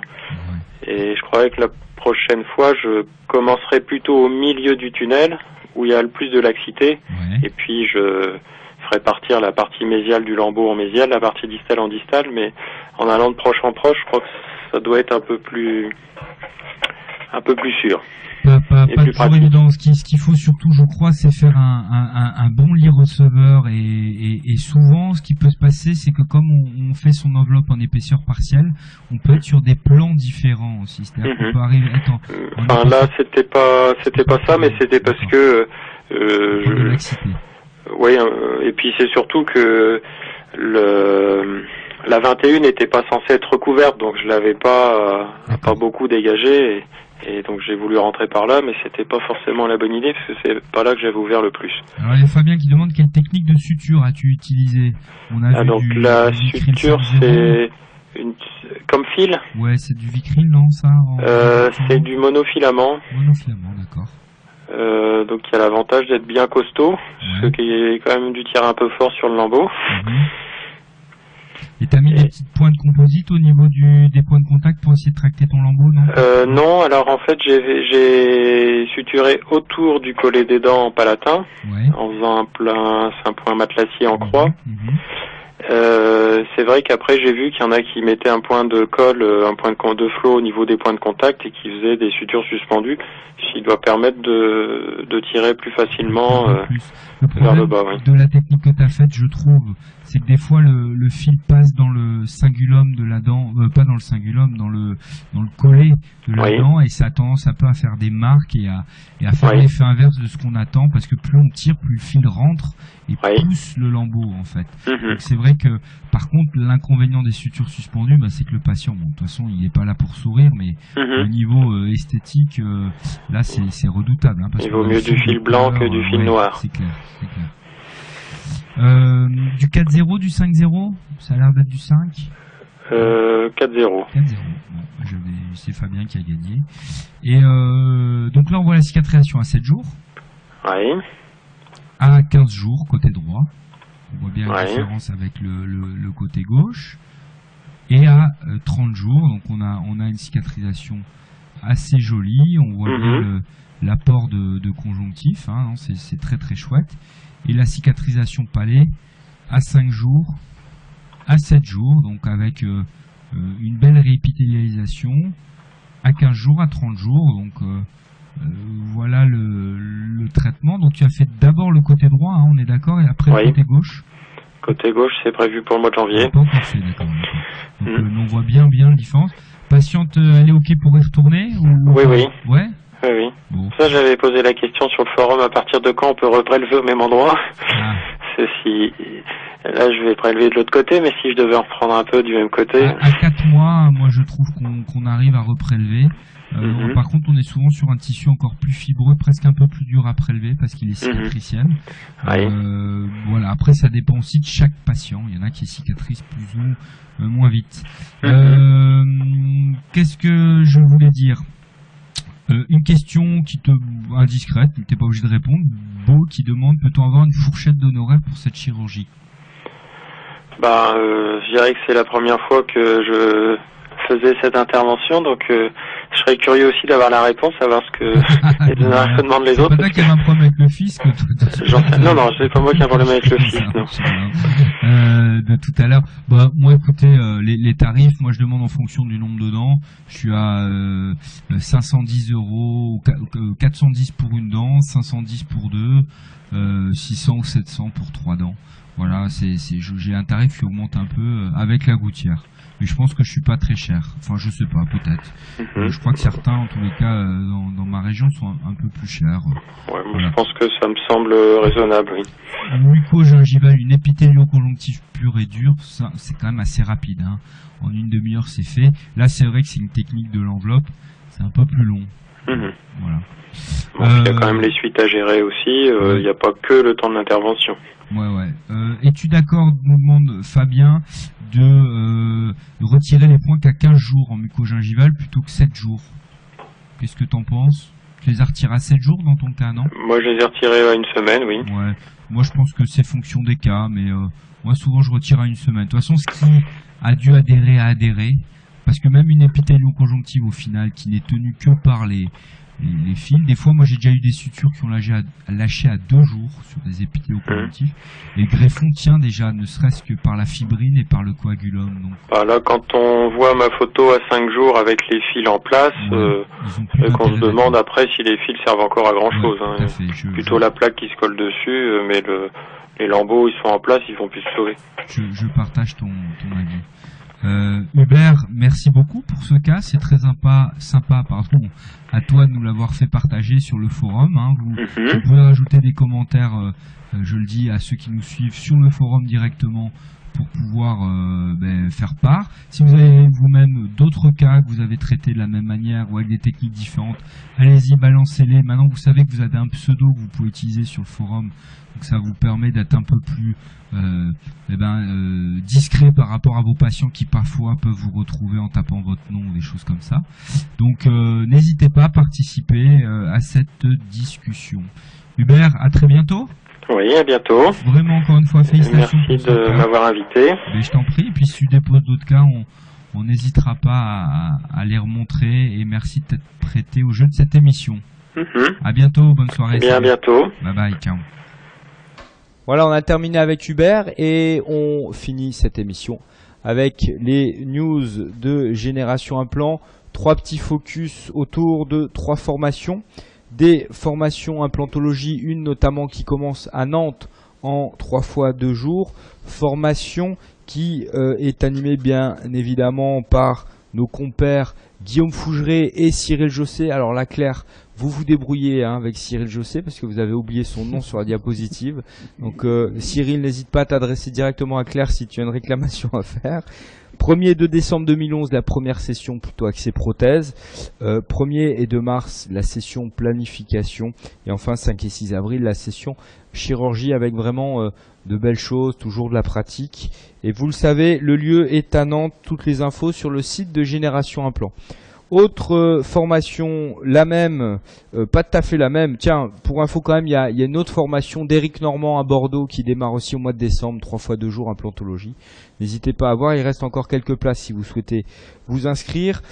Et je croyais que la prochaine fois, je commencerai plutôt au milieu du tunnel, où il y a le plus de laxité, et puis je ferai partir la partie mésiale du lambeau en mésiale, la partie distale en distale, mais en allant de proche en proche, je crois que ça doit être un peu plus sûr. Pas toujours évident. Ce qu'il faut surtout, je crois, c'est faire un bon lit receveur et souvent, ce qui peut se passer, c'est que comme on fait son enveloppe en épaisseur partielle, on peut être sur des plans différents aussi. C'est-à-dire qu'on peut arriver. Là, c'était pas ça, mais c'était parce que et puis c'est surtout que la 21 n'était pas censée être recouverte, donc je l'avais pas beaucoup dégagée. Et donc j'ai voulu rentrer par là, mais c'était pas forcément la bonne idée, parce que c'est pas là que j'avais ouvert le plus. Alors il y a Fabien qui demande quelle technique de suture as-tu utilisé? Donc la suture c'est comme fil. Ouais, c'est du Vicryl, non ça c'est du monofilament. Monofilament, d'accord. Donc il y a l'avantage d'être bien costaud, ce qui est quand même du tir un peu fort sur le lambeau. Et t'as mis des petites points de composite au niveau des points de contact pour essayer de tracter ton lambeau, non? Non, alors en fait j'ai suturé autour du collet des dents en palatin, en faisant un point matelassier en croix. C'est vrai qu'après j'ai vu qu'il y en a qui mettaient un point de colle, un point de flot au niveau des points de contact et qui faisaient des sutures suspendues, ce qui doit permettre de tirer plus facilement vers le bas. Oui. De la technique que tu as faite, je trouve, c'est que des fois le fil passe dans le cingulum de la dent, pas dans le cingulum, dans le collet de la dent, et ça a tendance un peu à faire des marques et à faire l'effet inverse de ce qu'on attend, parce que plus on tire, plus le fil rentre et pousse le lambeau en fait. Donc c'est vrai que par contre l'inconvénient des sutures suspendues, c'est que le patient, bon de toute façon il n'est pas là pour sourire, mais au niveau esthétique, là c'est redoutable. Parce il vaut mieux du fil blanc que du fil noir. C'est clair, c'est clair. Du 4-0, du 5-0, ça a l'air d'être du 5. 4-0. 4-0. Bon, c'est Fabien qui a gagné. Et donc là on voit la cicatrisation à 7 jours. Oui. À 15 jours, côté droit. On voit bien la différence avec le côté gauche. Et à 30 jours, donc on a une cicatrisation assez jolie. On voit bien l'apport de conjonctif, hein, c'est très très chouette. Et la cicatrisation palée à 5 jours, à 7 jours, donc avec une belle réépithélialisation, à 15 jours, à 30 jours. Donc voilà le traitement. Donc tu as fait d'abord le côté droit, hein, on est d'accord, et après le côté gauche. Côté gauche, c'est prévu pour le mois de janvier. Pas encore fait, d'accord. Donc on voit bien la différence. Patiente, elle est OK pour y retourner ou Oui, oui. Ouais. Oui, oui. Bon. Ça, j'avais posé la question sur le forum, à partir de quand on peut reprélever au même endroit. Si là, je vais prélever de l'autre côté, mais si je devais en reprendre un peu du même côté. À 4 mois, moi, je trouve qu'on arrive à reprélever. Par contre, on est souvent sur un tissu encore plus fibreux, presque un peu plus dur à prélever parce qu'il est cicatriciel. Voilà. Après, ça dépend aussi de chaque patient. Il y en a qui cicatrisent plus ou moins vite. Qu'est-ce que je voulais dire? Une question indiscrète, tu n'es pas obligé de répondre. Beau qui demande, peut-on avoir une fourchette d'honoraires pour cette chirurgie? Je dirais que c'est la première fois que je faisais cette intervention, donc je serais curieux aussi d'avoir la réponse, savoir ce que les honoraires se demandent les autres. C'est pas toi qui avait un problème avec le fisc? Non, c'est pas moi qui ai un problème avec le fisc. De tout à l'heure. Moi, écoutez, les tarifs, moi je demande en fonction du nombre de dents. Je suis à 510 €, 410 pour une dent, 510 pour deux, 600 ou 700 pour 3 dents. Voilà, j'ai un tarif qui augmente un peu avec la gouttière. Mais je pense que je suis pas très cher. Enfin, je sais pas, peut-être. Je crois que certains, en tous les cas, dans ma région, sont un peu plus chers. Ouais, moi, je pense que ça me semble raisonnable, oui. Muco-gingival, une épithélio-conjonctive pure et dure, ça, c'est quand même assez rapide, hein. En une demi-heure, c'est fait. Là, c'est vrai que c'est une technique de l'enveloppe. C'est un peu plus long. Voilà. Il y a quand même les suites à gérer aussi. Il n'y a pas que le temps de l'intervention. Ouais. Es-tu d'accord, nous demande Fabien, de retirer les points qu'à 15 jours en mucogingival plutôt que 7 jours? Qu'est-ce que t'en penses? Tu les as retirés à 7 jours dans ton cas, non? Moi, je les ai retirés à une semaine, oui. Ouais. Moi, je pense que c'est fonction des cas, mais moi, souvent, je retire à une semaine. De toute façon, ce qui a dû adhérer a adhéré, parce que même une épithélio-conjonctive, au final, qui n'est tenue que par les fils. Des fois, moi, j'ai déjà eu des sutures qui ont lâché à 2 jours sur des épithélio-conjonctifs. Et le greffon tient déjà, ne serait-ce que par la fibrine et par le coagulum. Donc. Là, quand on voit ma photo à 5 jours avec les fils en place, qu'on se demande après si les fils servent encore à grand-chose. Plutôt la plaque qui se colle dessus, mais les lambeaux, ils sont en place, ils vont plus se sauver. Je partage ton avis. Hubert, merci beaucoup pour ce cas, c'est très sympa à toi de nous l'avoir fait partager sur le forum, hein. Vous pouvez rajouter des commentaires, je le dis à ceux qui nous suivent sur le forum directement pour pouvoir faire part. Si vous avez vous-même d'autres cas que vous avez traités de la même manière ou avec des techniques différentes, allez-y, balancez-les. Maintenant vous savez que vous avez un pseudo que vous pouvez utiliser sur le forum, donc ça vous permet d'être un peu plus discret par rapport à vos patients qui parfois peuvent vous retrouver en tapant votre nom ou des choses comme ça. Donc n'hésitez pas à participer à cette discussion. Hubert, à très bientôt. Oui, à bientôt. Vraiment, encore une fois, félicitations. Merci de m'avoir invité. Mais je t'en prie, et puis si tu déposes d'autres cas, on n'hésitera pas à les remontrer, et merci de t'être prêté au jeu de cette émission. À bientôt, bonne soirée. Bien, à bientôt. Bye bye, ciao. Voilà, on a terminé avec Hubert et on finit cette émission avec les news de Génération Implant. 3 petits focus autour de 3 formations. Des formations implantologie, une notamment qui commence à Nantes en 3 fois 2 jours. Formation qui est animée bien évidemment par nos compères Guillaume Fougeret et Cyril Josset. Alors là, Claire, vous vous débrouillez avec Cyril Josset parce que vous avez oublié son nom sur la diapositive. Donc Cyril, n'hésite pas à t'adresser directement à Claire si tu as une réclamation à faire. 1er et 2 décembre 2011, la première session plutôt axée prothèse. 1er et 2 mars, la session planification. Et enfin 5 et 6 avril, la session chirurgie avec vraiment de belles choses, toujours de la pratique. Et vous le savez, le lieu est à Nantes. Toutes les infos sur le site de Génération Implant. Autre formation, la même, pas tout à fait la même. Tiens, pour info quand même, il y a une autre formation d'Éric Normand à Bordeaux qui démarre aussi au mois de décembre, 3 fois 2 jours implantologie. N'hésitez pas à voir, il reste encore quelques places si vous souhaitez vous inscrire.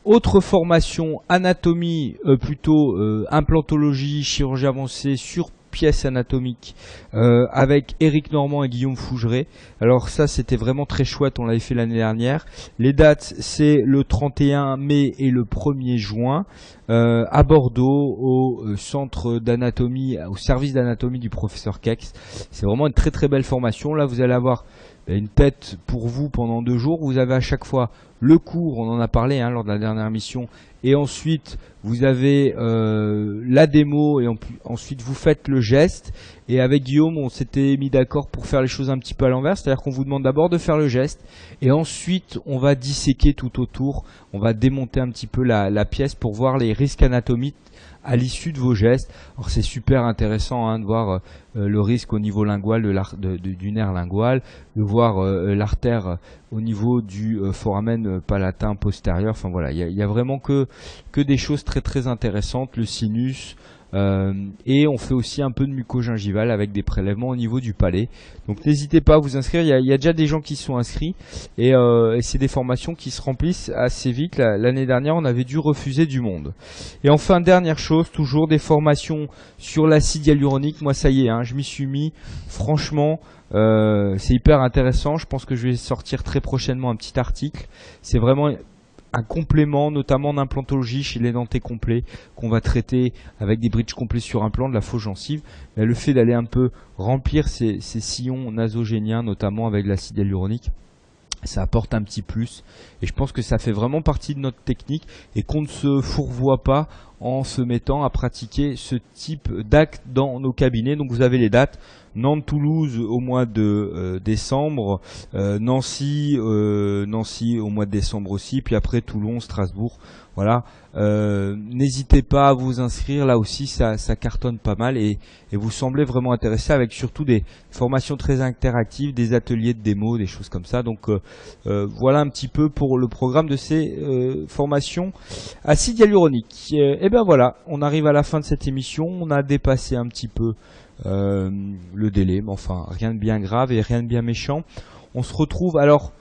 Autre formation, anatomie, plutôt implantologie, chirurgie avancée sur pièces anatomiques avec Éric Normand et Guillaume Fougeret. Alors ça, c'était vraiment très chouette, on l'avait fait l'année dernière. Les dates, c'est le 31 mai et le 1er juin à Bordeaux, au centre d'anatomie, au service d'anatomie du professeur Kex. C'est vraiment une très très belle formation. Là, vous allez avoir une tête pour vous pendant 2 jours. Vous avez à chaque fois le cours, on en a parlé lors de la dernière émission, et ensuite vous avez la démo, et ensuite vous faites le geste. Et avec Guillaume, on s'était mis d'accord pour faire les choses un petit peu à l'envers, c'est-à-dire qu'on vous demande d'abord de faire le geste, et ensuite on va disséquer tout autour, on va démonter un petit peu la pièce pour voir les risques anatomiques à l'issue de vos gestes. Alors c'est super intéressant de voir le risque au niveau lingual du nerf lingual, de voir l'artère au niveau du foramen palatin postérieur. Enfin voilà, il y a vraiment que des choses très très intéressantes, le sinus. Et on fait aussi un peu de mucogingival avec des prélèvements au niveau du palais. Donc n'hésitez pas à vous inscrire, il y a déjà des gens qui sont inscrits et c'est des formations qui se remplissent assez vite. L'année dernière, on avait dû refuser du monde. Et enfin, dernière chose, toujours des formations sur l'acide hyaluronique. Moi ça y est, je m'y suis mis. Franchement, c'est hyper intéressant. Je pense que je vais sortir très prochainement un petit article. C'est vraiment un complément, notamment d'implantologie chez les dentés complets, qu'on va traiter avec des bridges complets sur implant, de la fausse gencive. Mais le fait d'aller un peu remplir ces sillons nasogéniens, notamment avec l'acide hyaluronique, ça apporte un petit plus. Et je pense que ça fait vraiment partie de notre technique et qu'on ne se fourvoie pas en se mettant à pratiquer ce type d'acte dans nos cabinets. Donc vous avez les dates: Nantes-Toulouse au mois de décembre, Nancy au mois de décembre aussi, puis après Toulon, Strasbourg. Voilà, n'hésitez pas à vous inscrire, là aussi ça cartonne pas mal et vous semblez vraiment intéressé, avec surtout des formations très interactives, des ateliers de démo, des choses comme ça. Donc voilà un petit peu pour le programme de ces formations acide hyaluronique. Et ben voilà, on arrive à la fin de cette émission, on a dépassé un petit peu le délai, mais enfin rien de bien grave et rien de bien méchant. On se retrouve alors.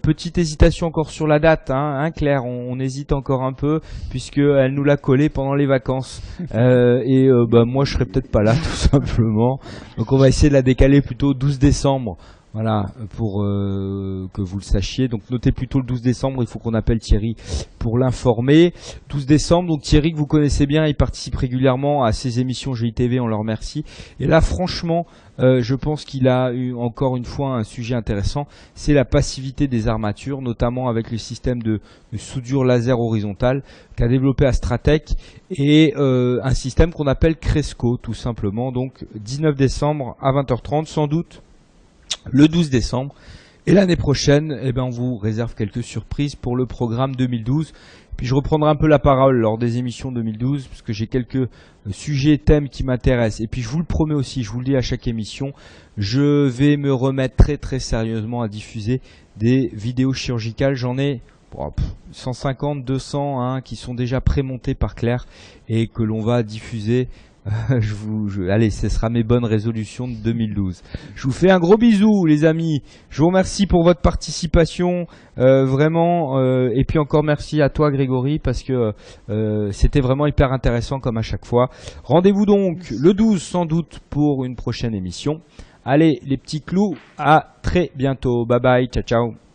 Petite hésitation encore sur la date, Claire, on hésite encore un peu puisqu'elle nous l'a collé pendant les vacances moi je serai peut-être pas là tout simplement, donc on va essayer de la décaler plutôt 12 décembre. Voilà, pour que vous le sachiez. Donc notez plutôt le 12 décembre, il faut qu'on appelle Thierry pour l'informer. 12 décembre, donc Thierry que vous connaissez bien, il participe régulièrement à ces émissions GITV, on le remercie. Et là franchement, je pense qu'il a eu encore une fois un sujet intéressant, c'est la passivité des armatures, notamment avec le système de soudure laser horizontale qu'a développé Astratech et un système qu'on appelle Cresco tout simplement. Donc 19 décembre à 20h30 sans doute. Le 12 décembre. Et l'année prochaine, on vous réserve quelques surprises pour le programme 2012. Puis je reprendrai un peu la parole lors des émissions 2012, parce que j'ai quelques sujets, thèmes qui m'intéressent. Et puis je vous le promets aussi, je vous le dis à chaque émission, je vais me remettre très très sérieusement à diffuser des vidéos chirurgicales. J'en ai 150, 200 qui sont déjà prémontées par Claire et que l'on va diffuser. Allez, ce sera mes bonnes résolutions de 2012. Je vous fais un gros bisou les amis, je vous remercie pour votre participation, vraiment, et puis encore merci à toi Grégory, parce que c'était vraiment hyper intéressant comme à chaque fois. Rendez-vous donc le 12 sans doute pour une prochaine émission. Allez, les petits clous, à très bientôt. Bye bye, ciao ciao.